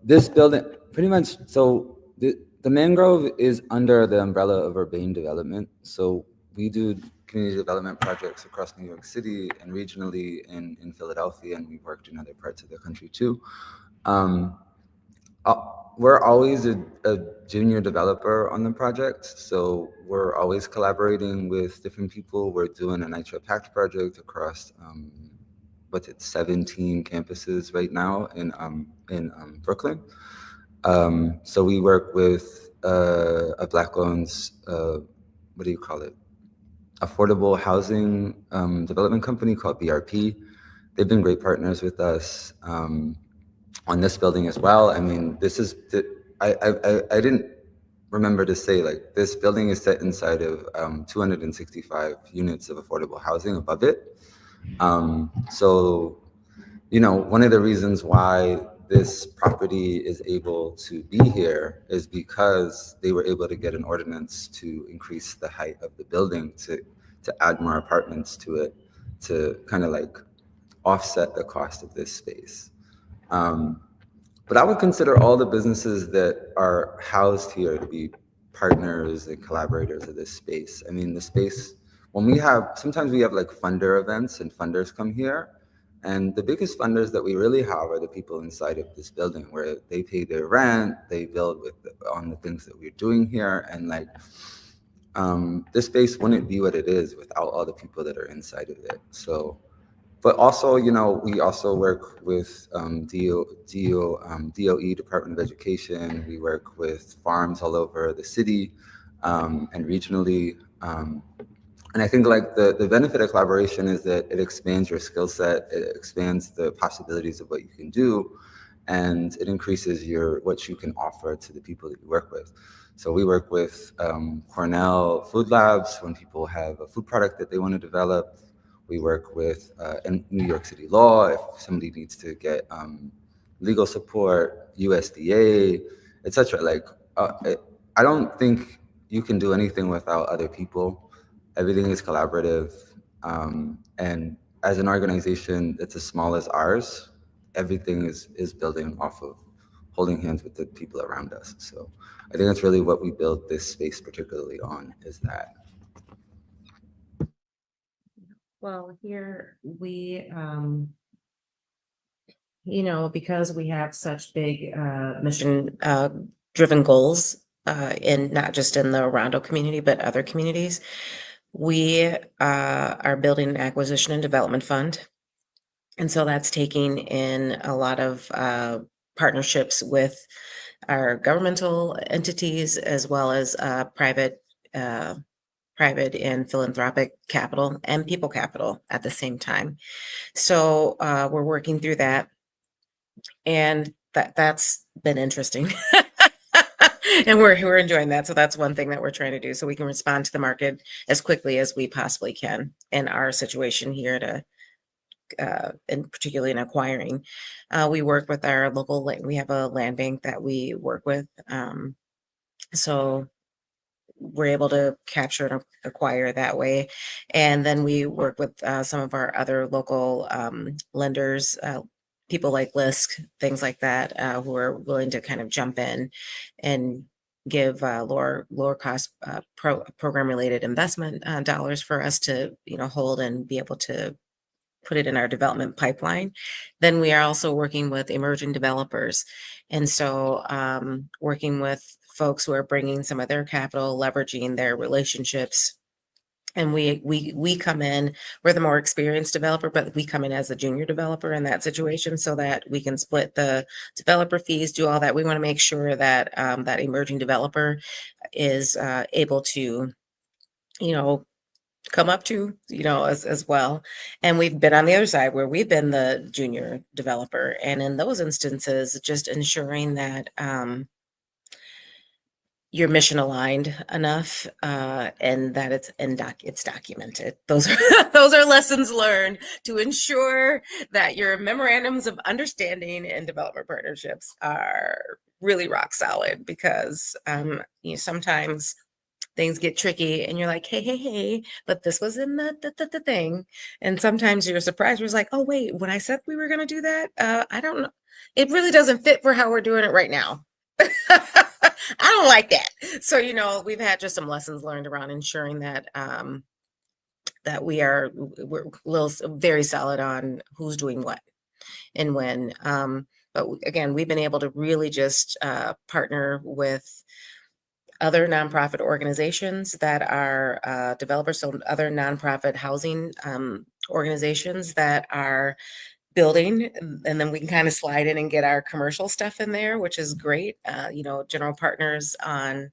this building, pretty much, so the Mangrove is under the umbrella of urban development. So we do community development projects across New York City and regionally in Philadelphia, and we've worked in other parts of the country too. We're always a junior developer on the project, so we're always collaborating with different people. We're doing a Nitro Pact project across 17 campuses right now in Brooklyn. So we work with a Black-owned, affordable housing development company called BRP. They've been great partners with us on this building as well. I mean, I didn't remember to say, like, this building is set inside of 265 units of affordable housing above it. So, you know, one of the reasons why this property is able to be here is because they were able to get an ordinance to increase the height of the building, to add more apartments to it, to kind of like offset the cost of this space. But I would consider all the businesses that are housed here to be partners and collaborators of this space. I mean, the space, sometimes we have like funder events and funders come here. And the biggest funders that we really have are the people inside of this building, where they pay their rent, they build on the things that we're doing here. And like, this space wouldn't be what it is without all the people that are inside of it. So, but also, you know, we also work with DOE, Department of Education. We work with farms all over the city and regionally. And I think like the benefit of collaboration is that it expands your skill set, it expands the possibilities of what you can do, and it increases what you can offer to the people that you work with. So we work with Cornell Food Labs when people have a food product that they want to develop. We work with New York City Law if somebody needs to get legal support, USDA, etc. Like, I don't think you can do anything without other people. Everything is collaborative. And as an organization that's as small as ours, everything is building off of holding hands with the people around us. So I think that's really what we built this space particularly on, is that. Well, here we, you know, because we have such big mission driven goals in not just in the Rondo community, but other communities, we are building an acquisition and development fund. And so that's taking in a lot of partnerships with our governmental entities, as well as private and philanthropic capital and people capital at the same time. So we're working through that, and that's been interesting. And we're enjoying that. So that's one thing that we're trying to do, so we can respond to the market as quickly as we possibly can in our situation here and particularly in acquiring. We work with our local, we have a land bank that we work with. So we're able to capture and acquire that way. And then we work with some of our other local lenders, people like LISC, things like that, who are willing to kind of jump in and give lower cost program related investment dollars for us to, you know, hold and be able to put it in our development pipeline. Then we are also working with emerging developers. And so working with folks who are bringing some of their capital, leveraging their relationships. And we come in, we're the more experienced developer, but we come in as a junior developer in that situation so that we can split the developer fees, do all that. We want to make sure that that emerging developer is able to, you know, come up to, you know, as well. And we've been on the other side where we've been the junior developer. And in those instances, just ensuring that you're mission aligned enough and that it's documented. Those are lessons learned to ensure that your memorandums of understanding and development partnerships are really rock solid, because you know, sometimes things get tricky and you're like, hey, but this was in the thing. And sometimes you're surprised. You're like, oh, wait, when I said we were going to do that, I don't know. It really doesn't fit for how we're doing it right now. I don't like that. So, you know, we've had just some lessons learned around ensuring that that we're very solid on who's doing what and when. But again, we've been able to really just partner with other nonprofit organizations that are developers, so other nonprofit housing organizations that are building, and then we can kind of slide in and get our commercial stuff in there, which is great. You know, general partners on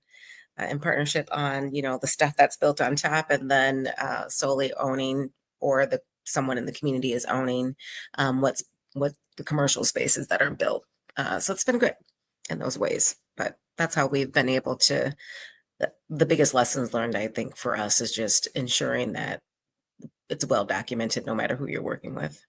in partnership on, you know, the stuff that's built on top, and then solely owning, or someone in the community is owning what the commercial spaces that are built. So it's been good in those ways. But that's how we've been able to, the biggest lessons learned, I think, for us is just ensuring that it's well documented no matter who you're working with.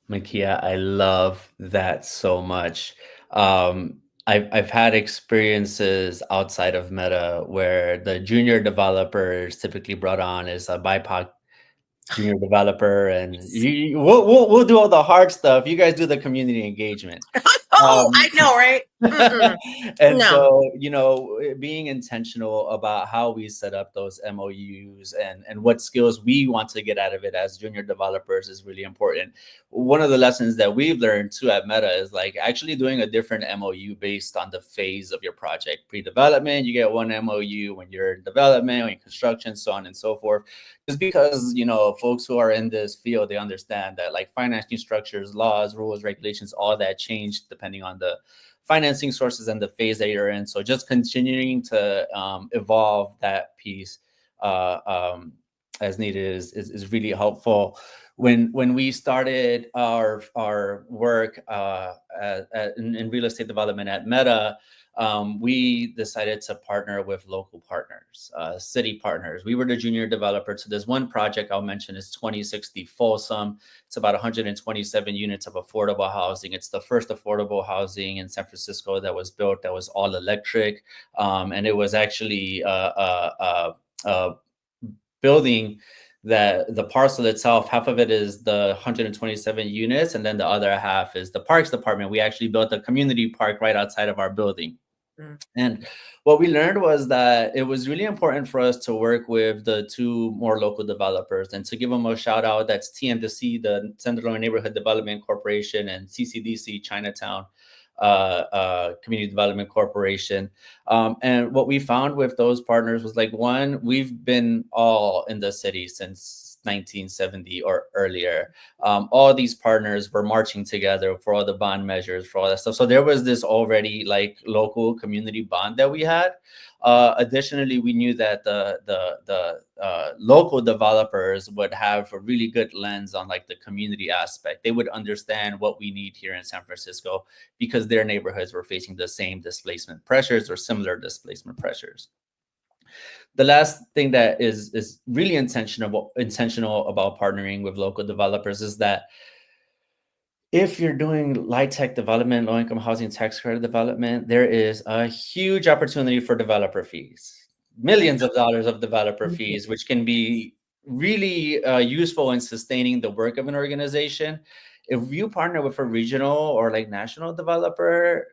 Mikeya, I love that so much. I've had experiences outside of Meta where the junior developer is typically brought on as a BIPOC junior developer, and we'll do all the hard stuff. You guys do the community engagement. Oh, I know, right? And No. so, you know, being intentional about how we set up those MOUs and what skills we want to get out of it as junior developers is really important. One of the lessons that we've learned too at Meta is like actually doing a different MOU based on the phase of your project. Pre-development, you get one MOU. When you're in development, when you're construction, so on and so forth. Just because, you know, folks who are in this field, they understand that like financing structures, laws, rules, regulations, all that change depending on the financing sources and the phase that you're in. So just continuing to evolve that piece as needed is really helpful. When we started our work in real estate development at Meta, we decided to partner with local partners, city partners. We were the junior developer to this one project I'll mention is 2060 Folsom. It's about 127 units of affordable housing. It's the first affordable housing in San Francisco that was built that was all electric. And it was actually a building that the parcel itself, half of it is the 127 units, and then the other half is the parks department. We actually built a community park right outside of our building. And what we learned was that it was really important for us to work with the two more local developers, and to give them a shout out. That's TNDC, the Tenderloin Neighborhood Development Corporation, and CCDC, Chinatown Community Development Corporation. And what we found with those partners was like, one, we've been all in the city since 1970 or earlier. All these partners were marching together for all the bond measures, for all that stuff. So there was this already like local community bond that we had. Additionally, we knew that the local developers would have a really good lens on like the community aspect. They would understand what we need here in San Francisco because their neighborhoods were facing the same displacement pressures or similar displacement pressures. The last thing that is really intentional about partnering with local developers is that if you're doing light tech development, low income housing tax credit development, there is a huge opportunity for developer fees, millions of dollars of developer fees, which can be really useful in sustaining the work of an organization. If you partner with a regional or like national developer,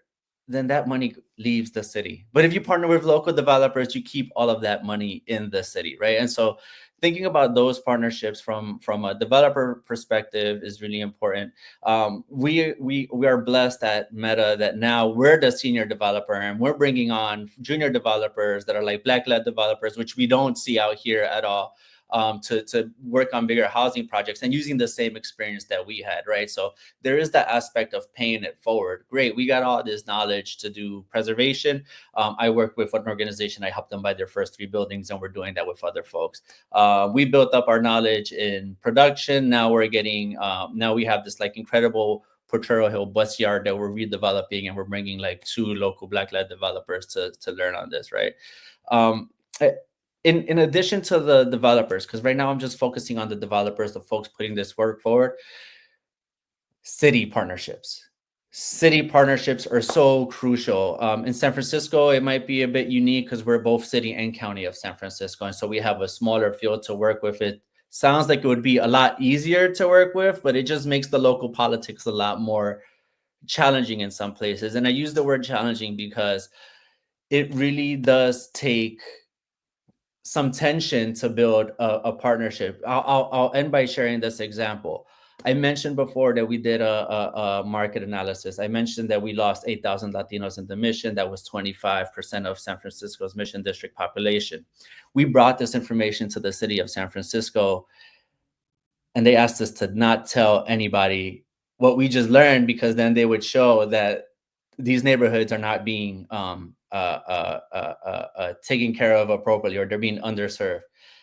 then that money leaves the city. But if you partner with local developers, you keep all of that money in the city, right? And so thinking about those partnerships from a developer perspective is really important. We are blessed at Meta that now we're the senior developer and we're bringing on junior developers that are like Black-led developers, which we don't see out here at all. To work on bigger housing projects and using the same experience that we had, right? So there is that aspect of paying it forward. Great, we got all this knowledge to do preservation. I work with an organization, I helped them buy their first 3 buildings, and we're doing that with other folks. We built up our knowledge in production. Now we're getting, now we have this like incredible Potrero Hill bus yard that we're redeveloping, and we're bringing like 2 local Black-led developers to learn on this, right? In addition to the developers, because right now I'm just focusing on the developers, the folks putting this work forward, city partnerships. City partnerships are so crucial. In San Francisco, it might be a bit unique because we're both city and county of San Francisco. And so we have a smaller field to work with. It sounds like it would be a lot easier to work with, but it just makes the local politics a lot more challenging in some places. And I use the word challenging because it really does take some tension to build a partnership. I'll end by sharing this example. I mentioned before that we did a market analysis. I mentioned that we lost 8,000 Latinos in the mission. That was 25% of San Francisco's mission district population. We brought this information to the city of San Francisco, and they asked us to not tell anybody what we just learned, because then they would show that these neighborhoods are not being taken care of appropriately, or they're being underserved.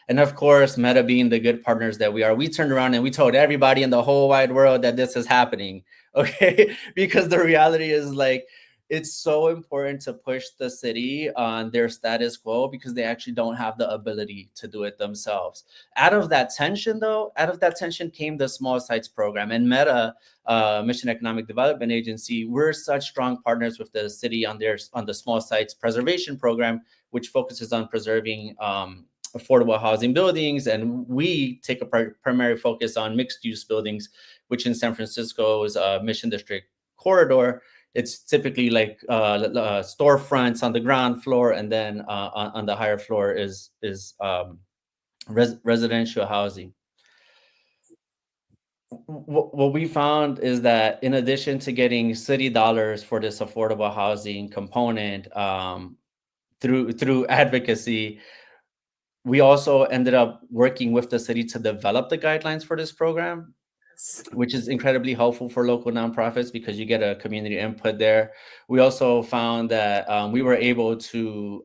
And of course, Meta being the good partners that we are, we turned around and we told everybody in the whole wide world that this is happening, okay? Because the reality is like, it's so important to push the city on their status quo because they actually don't have the ability to do it themselves. Out of that tension came the small sites program. And Meta, Mission Economic Development Agency, we're such strong partners with the city on the small sites preservation program, which focuses on preserving affordable housing buildings. And we take a primary focus on mixed use buildings, which in San Francisco's Mission District corridor, it's typically like storefronts on the ground floor, and then on the higher floor is residential housing. What we found is that in addition to getting city dollars for this affordable housing component through advocacy, we also ended up working with the city to develop the guidelines for this program, which is incredibly helpful for local nonprofits because you get a community input there. We also found that we were able to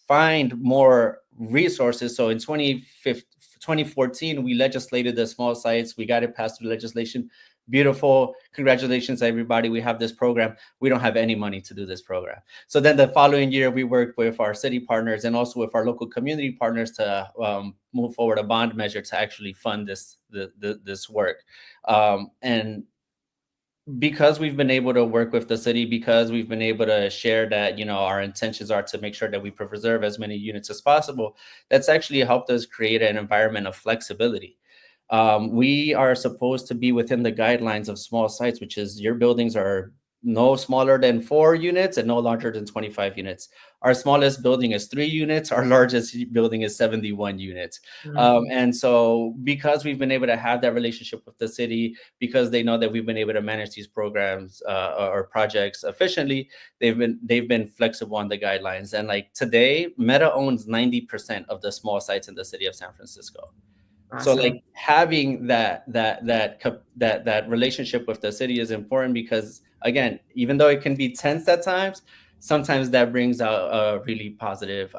find more resources. So in 2014, we legislated the small sites. We got it passed through legislation. Beautiful. Congratulations, everybody. We have this program. We don't have any money to do this program. So then the following year, we worked with our city partners and also with our local community partners to move forward a bond measure to actually fund this work. And because we've been able to work with the city, because we've been able to share that, our intentions are to make sure that we preserve as many units as possible, that's actually helped us create an environment of flexibility. We are supposed to be within the guidelines of small sites, which is your buildings are no smaller than 4 units and no larger than 25 units. Our smallest building is 3 units. Our largest building is 71 units. And so because we've been able to have that relationship with the city, because they know that we've been able to manage these programs or projects efficiently, they've been flexible on the guidelines. And like today, Meta owns 90% of the small sites in the city of San Francisco. Awesome. So like having that relationship with the city is important because, again, even though it can be tense at times, sometimes that brings out really positive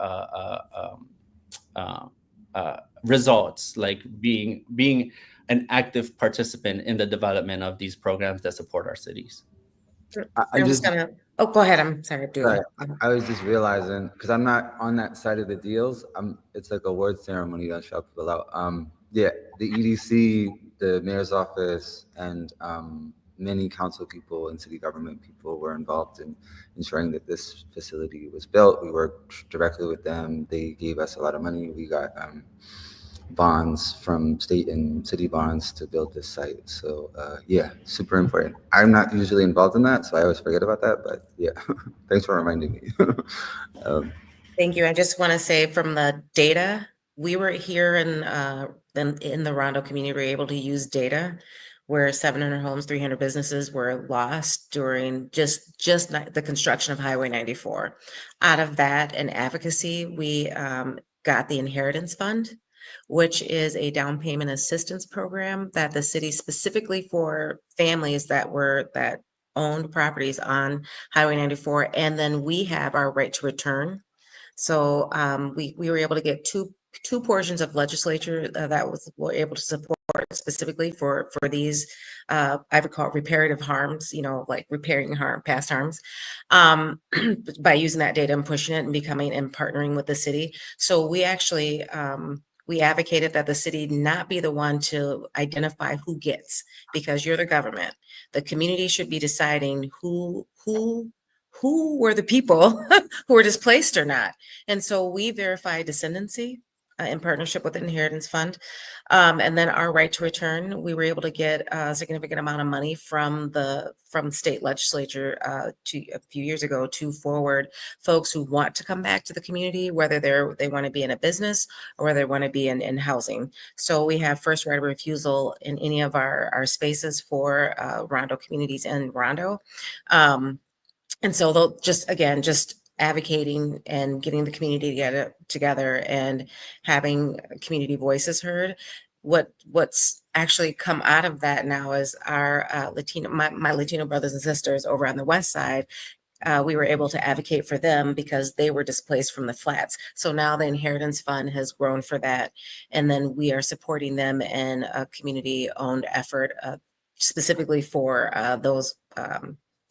results, like being an active participant in the development of these programs that support our cities. I'm just gonna. Oh, go ahead. I'm sorry, Abdullah. I was just realizing because I'm not on that side of the deals. It's like award ceremony that shout people out. Yeah, the EDC, the mayor's office, and many council people and city government people were involved in ensuring that this facility was built. We worked directly with them. They gave us a lot of money. We got bonds from state and city bonds to build this site. So yeah, super important. I'm not usually involved in that, so I always forget about that, but yeah, thanks for reminding me. Thank you. I just want to say from the data, we were here in the Rondo community, we were able to use data where 700 homes, 300 businesses were lost during just the construction of Highway 94. Out of that and advocacy, we got the Inheritance Fund, which is a down payment assistance program that the city specifically for families that owned properties on Highway 94. And then we have our right to return. So we were able to get two portions of legislature were able to support specifically for these I would call it reparative harms, like repairing past harms, by using that data and pushing it and becoming and partnering with the city. So we actually we advocated that the city not be the one to identify who gets, because you're the government. The community should be deciding who were the people who were displaced or not. And so we verified descendancy in partnership with the Inheritance Fund. And then our right to return, we were able to get a significant amount of money from state legislature a few years ago to forward folks who want to come back to the community, whether they want to be in a business or whether they want to be in housing. So we have first right of refusal in any of our spaces for Rondo communities in Rondo. And so they'll just advocating and getting the community together and having community voices heard. What's actually come out of that now is our my Latino brothers and sisters over on the West Side. We were able to advocate for them because they were displaced from the flats. So now the Inheritance Fund has grown for that. And then we are supporting them in a community-owned effort specifically for those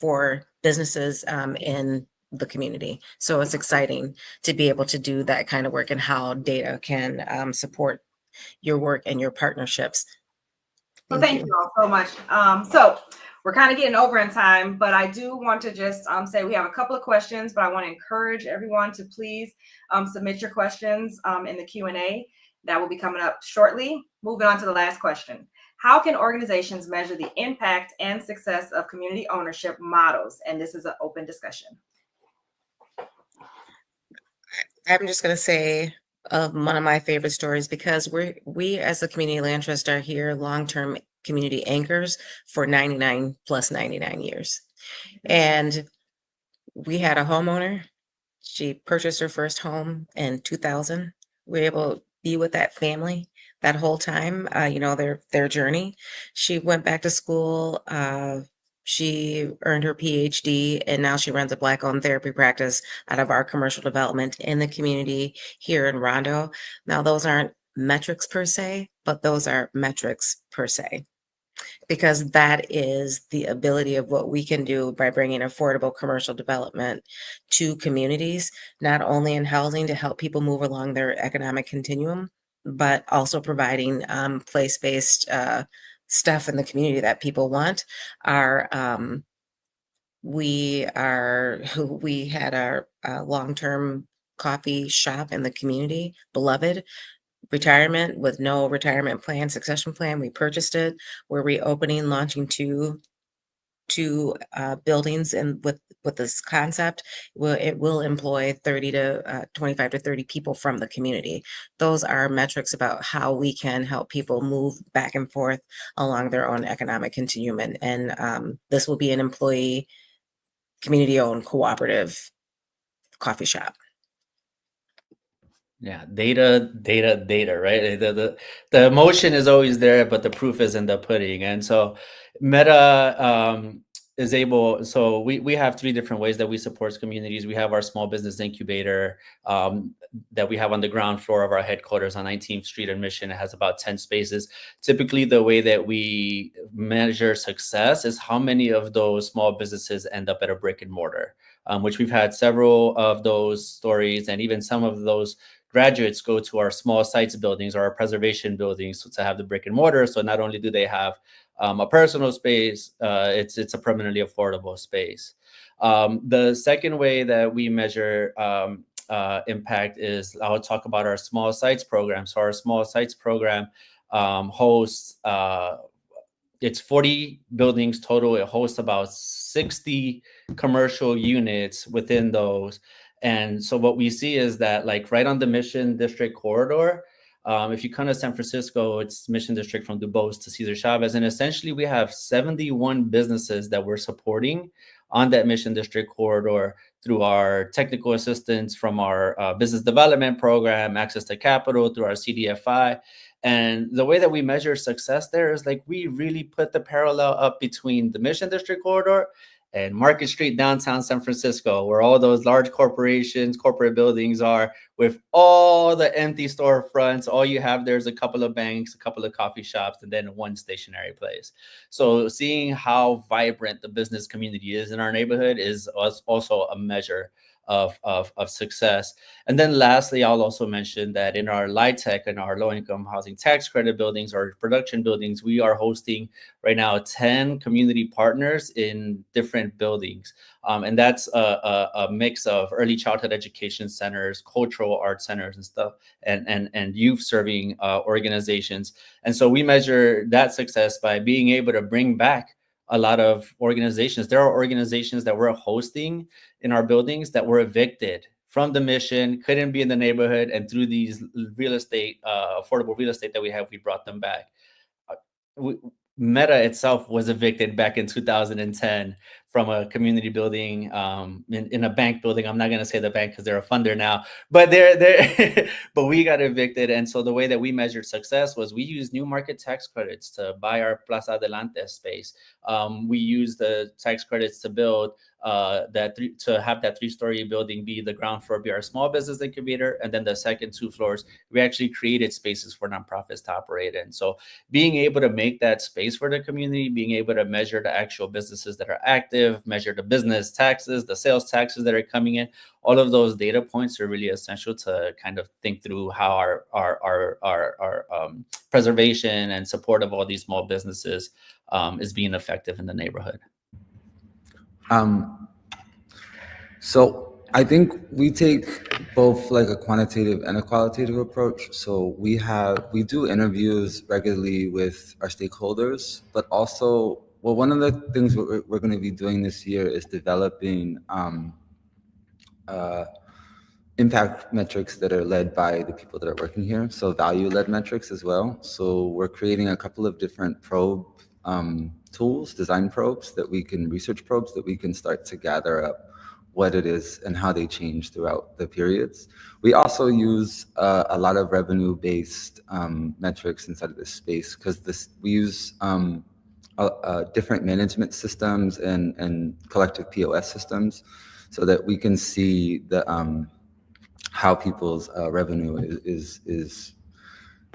for businesses in the community. So it's exciting to be able to do that kind of work and how data can support your work and your partnerships. Well, thank you all so much. So we're kind of getting over in time, but I do want to just say we have a couple of questions, but I want to encourage everyone to please submit your questions in the Q&A that will be coming up shortly. Moving on to the last question. How can organizations measure the impact and success of community ownership models? And this is an open discussion. I'm just going to say one of my favorite stories, because we as the Community Land Trust are here long-term community anchors for 99 plus 99 years. And we had a homeowner. She purchased her first home in 2000. We were able to be with that family that whole time, their journey. She went back to school. She earned her PhD, and now she runs a Black-owned therapy practice out of our commercial development in the community here in Rondo. Now, those aren't metrics per se, but those are metrics per se, because that is the ability of what we can do by bringing affordable commercial development to communities, not only in housing to help people move along their economic continuum, but also providing place-based stuff in the community that people want. We had our long-term coffee shop in the community, Beloved, retirement with no retirement plan, succession plan. We purchased it. We're reopening, launching two buildings, and with this concept, it will employ 25 to 30 people from the community. Those are metrics about how we can help people move back and forth along their own economic continuum. And this will be an employee, community-owned, cooperative coffee shop. Yeah, data, right? The emotion is always there, but the proof is in the pudding. And so Meta is able, so we have 3 different ways that we support communities. We have our small business incubator that we have on the ground floor of our headquarters on 19th Street in Mission. It has about 10 spaces. Typically, the way that we measure success is how many of those small businesses end up at a brick and mortar, which we've had several of those stories, and even some of those graduates go to our small sites buildings or our preservation buildings to have the brick and mortar. So not only do they have a personal space, it's a permanently affordable space. The second way that we measure impact is, I'll talk about our small sites program. So our small sites program hosts, it's 40 buildings total. It hosts about 60 commercial units within those. And so what we see is that, like, right on the Mission District corridor, if you come to San Francisco, it's Mission District from Dubose to Cesar Chavez. And essentially we have 71 businesses that we're supporting on that Mission District corridor through our technical assistance from our business development program, access to capital through our CDFI. And the way that we measure success there is, like, we really put the parallel up between the Mission District corridor and Market Street, downtown San Francisco, where all those large corporations, corporate buildings are, with all the empty storefronts. All you have there is a couple of banks, a couple of coffee shops, and then one stationary place. So seeing how vibrant the business community is in our neighborhood is also a measure of success. And then lastly, I'll also mention that in our LIHTC and our low-income housing tax credit buildings or production buildings, we are hosting right now 10 community partners in different buildings. And that's a mix of early childhood education centers, cultural arts centers and stuff, and youth serving organizations. And so we measure that success by being able to bring back a lot of organizations. There are organizations that we're hosting in our buildings that were evicted from the Mission, couldn't be in the neighborhood, and through these real estate, affordable real estate that we have, we brought them back. Meta itself was evicted back in 2010 from a community building in a bank building. I'm not going to say the bank because they're a funder now, but but we got evicted. And so the way that we measured success was we used new market tax credits to buy our Plaza Adelante space. We used the tax credits to build to have that 3-story building be the ground floor, be our small business incubator, and then the second 2 floors, we actually created spaces for nonprofits to operate in. So being able to make that space for the community, being able to measure the actual businesses that are active, productive, measure the business taxes, the sales taxes that are coming in. All of those data points are really essential to kind of think through how our preservation and support of all these small businesses is being effective in the neighborhood. So I think we take both like a quantitative and a qualitative approach. So we do interviews regularly with our stakeholders, but also, well, one of the things we're going to be doing this year is developing impact metrics that are led by the people that are working here. So value-led metrics as well. So we're creating a couple of different probe tools, design probes research probes that we can start to gather up what it is and how they change throughout the periods. We also use a lot of revenue-based metrics inside of this space because we use different management systems and collective POS systems so that we can see the how people's revenue is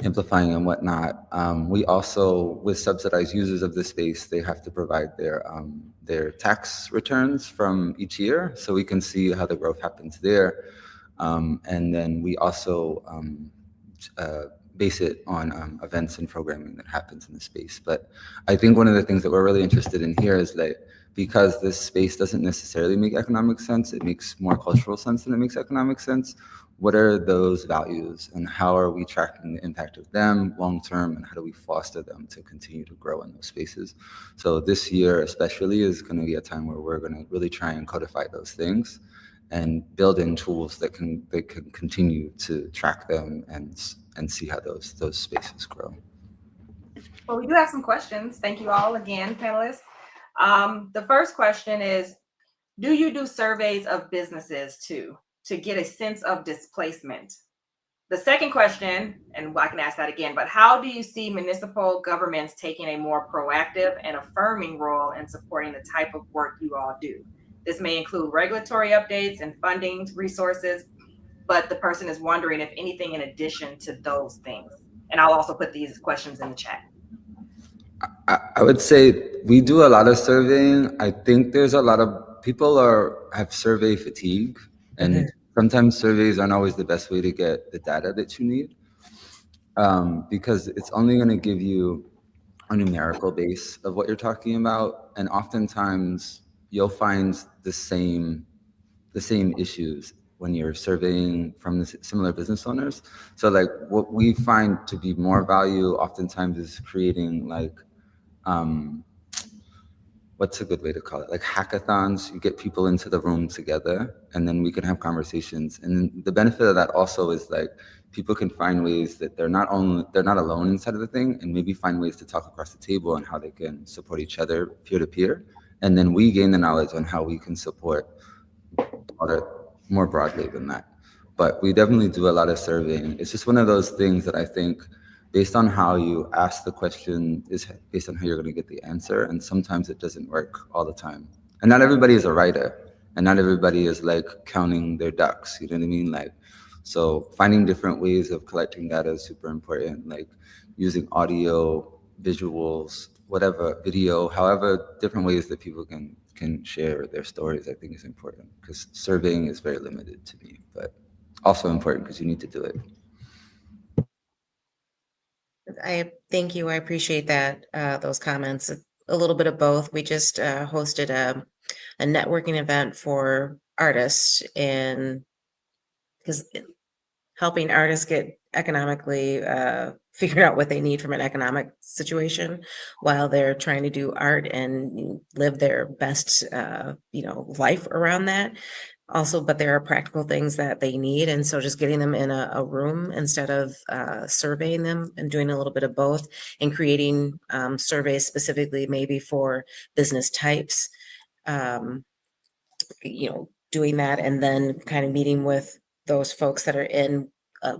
amplifying and whatnot. We also, with subsidized users of this space, they have to provide their tax returns from each year, so we can see how the growth happens there. And then we also base it on events and programming that happens in the space. But I think one of the things that we're really interested in here is that because this space doesn't necessarily make economic sense, it makes more cultural sense than it makes economic sense. What are those values and how are we tracking the impact of them long term, and how do we foster them to continue to grow in those spaces? So this year especially is going to be a time where we're going to really try and codify those things and build in tools that can continue to track them and see how those spaces grow. Well, we do have some questions. Thank you all again, panelists. The first question is, do you do surveys of businesses too, to get a sense of displacement? The second question, and I can ask that again, but how do you see municipal governments taking a more proactive and affirming role in supporting the type of work you all do? This may include regulatory updates and funding resources, but the person is wondering if anything in addition to those things. And I'll also put these questions in the chat. I would say we do a lot of surveying. I think there's a lot of people have survey fatigue, and sometimes surveys aren't always the best way to get the data that you need, because it's only going to give you a numerical base of what you're talking about, and oftentimes you'll find the same issues when you're surveying from the similar business owners. So like what we find to be more value oftentimes is creating like, what's a good way to call it? Like hackathons. You get people into the room together and then we can have conversations. And the benefit of that also is like people can find ways that they're not alone inside of the thing, and maybe find ways to talk across the table on how they can support each other peer to peer. And then we gain the knowledge on how we can support more broadly than that. But we definitely do a lot of surveying. It's just one of those things that I think based on how you ask the question is based on how you're going to get the answer. And sometimes it doesn't work all the time. And not everybody is a writer, and not everybody is like counting their ducks. You know what I mean? Like, so finding different ways of collecting data is super important, like using audio, visuals, whatever, video, however, different ways that people can share their stories, I think is important, because surveying is very limited to me, but also important because you need to do it. I thank you. I appreciate that, those comments. A little bit of both. We just hosted a networking event for artists, and because helping artists get economically figure out what they need from an economic situation while they're trying to do art and live their best life around that. Also, but there are practical things that they need, and so just getting them in a room instead of surveying them, and doing a little bit of both, and creating surveys specifically maybe for business types, doing that, and then kind of meeting with those folks that are in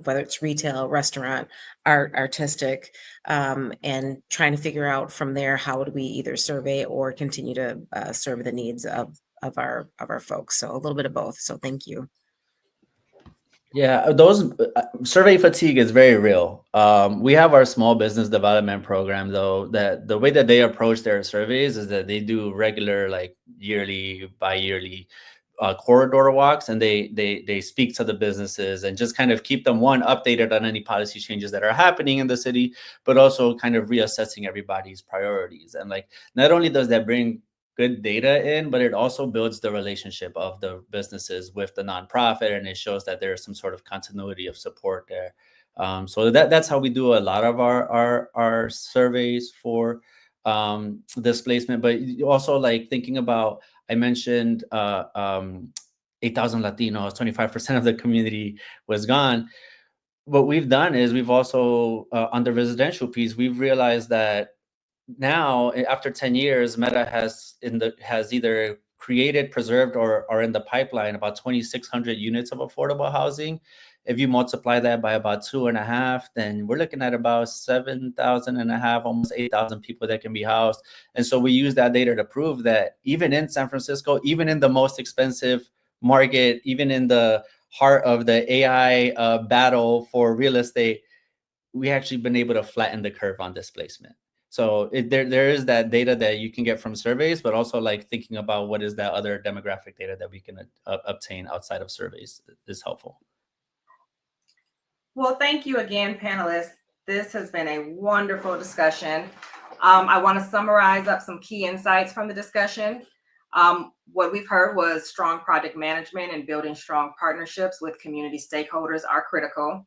whether it's retail, restaurant, art, artistic, and trying to figure out from there how do we either survey or continue to serve the needs of our folks. So a little bit of both. So thank you. Yeah, those survey fatigue is very real. We have our small business development program, though, that the way that they approach their surveys is that they do regular, like yearly, bi-yearly corridor walks, and they speak to the businesses and just kind of keep them, one, updated on any policy changes that are happening in the city, but also kind of reassessing everybody's priorities. And like, not only does that bring good data in, but it also builds the relationship of the businesses with the nonprofit, and it shows that there's some sort of continuity of support there. So that's how we do a lot of our surveys for displacement. But also, like, thinking about, I mentioned 8,000 Latinos, 25% of the community was gone. What we've done is we've also on the residential piece, we've realized that now, after 10 years, Meta has either created, preserved, or are in the pipeline about 2,600 units of affordable housing. If you multiply that by about 2.5, then we're looking at about 7,500, almost 8,000 people that can be housed. And so we use that data to prove that even in San Francisco, even in the most expensive market, even in the heart of the AI battle for real estate, we actually been able to flatten the curve on displacement. So there is that data that you can get from surveys, but also like thinking about what is that other demographic data that we can obtain outside of surveys is helpful. Well, thank you again, panelists. This has been a wonderful discussion. I want to summarize up some key insights from the discussion. What we've heard was strong project management and building strong partnerships with community stakeholders are critical.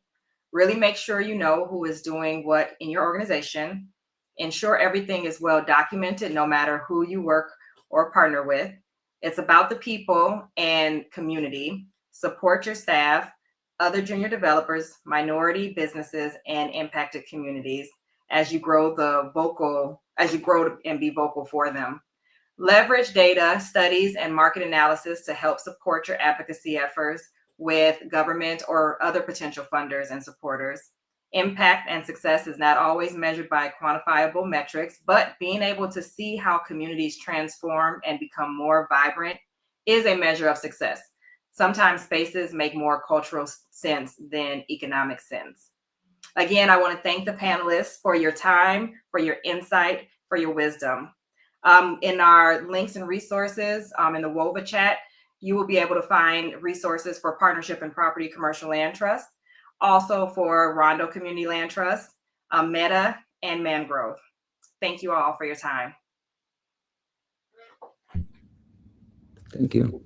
Really make sure you know who is doing what in your organization. Ensure everything is well documented, no matter who you work or partner with. It's about the people and community. Support your staff, other junior developers, minority businesses, and impacted communities as you grow and be vocal for them. Leverage data, studies, and market analysis to help support your advocacy efforts with government or other potential funders and supporters. Impact and success is not always measured by quantifiable metrics, but being able to see how communities transform and become more vibrant is a measure of success. Sometimes spaces make more cultural sense than economic sense. Again, I want to thank the panelists for your time, for your insight, for your wisdom. In our links and resources in the WOVA chat, you will be able to find resources for Partnership and Property Commercial Land Trust, also for Rondo Community Land Trust, Meta, and Mangrove. Thank you all for your time. Thank you.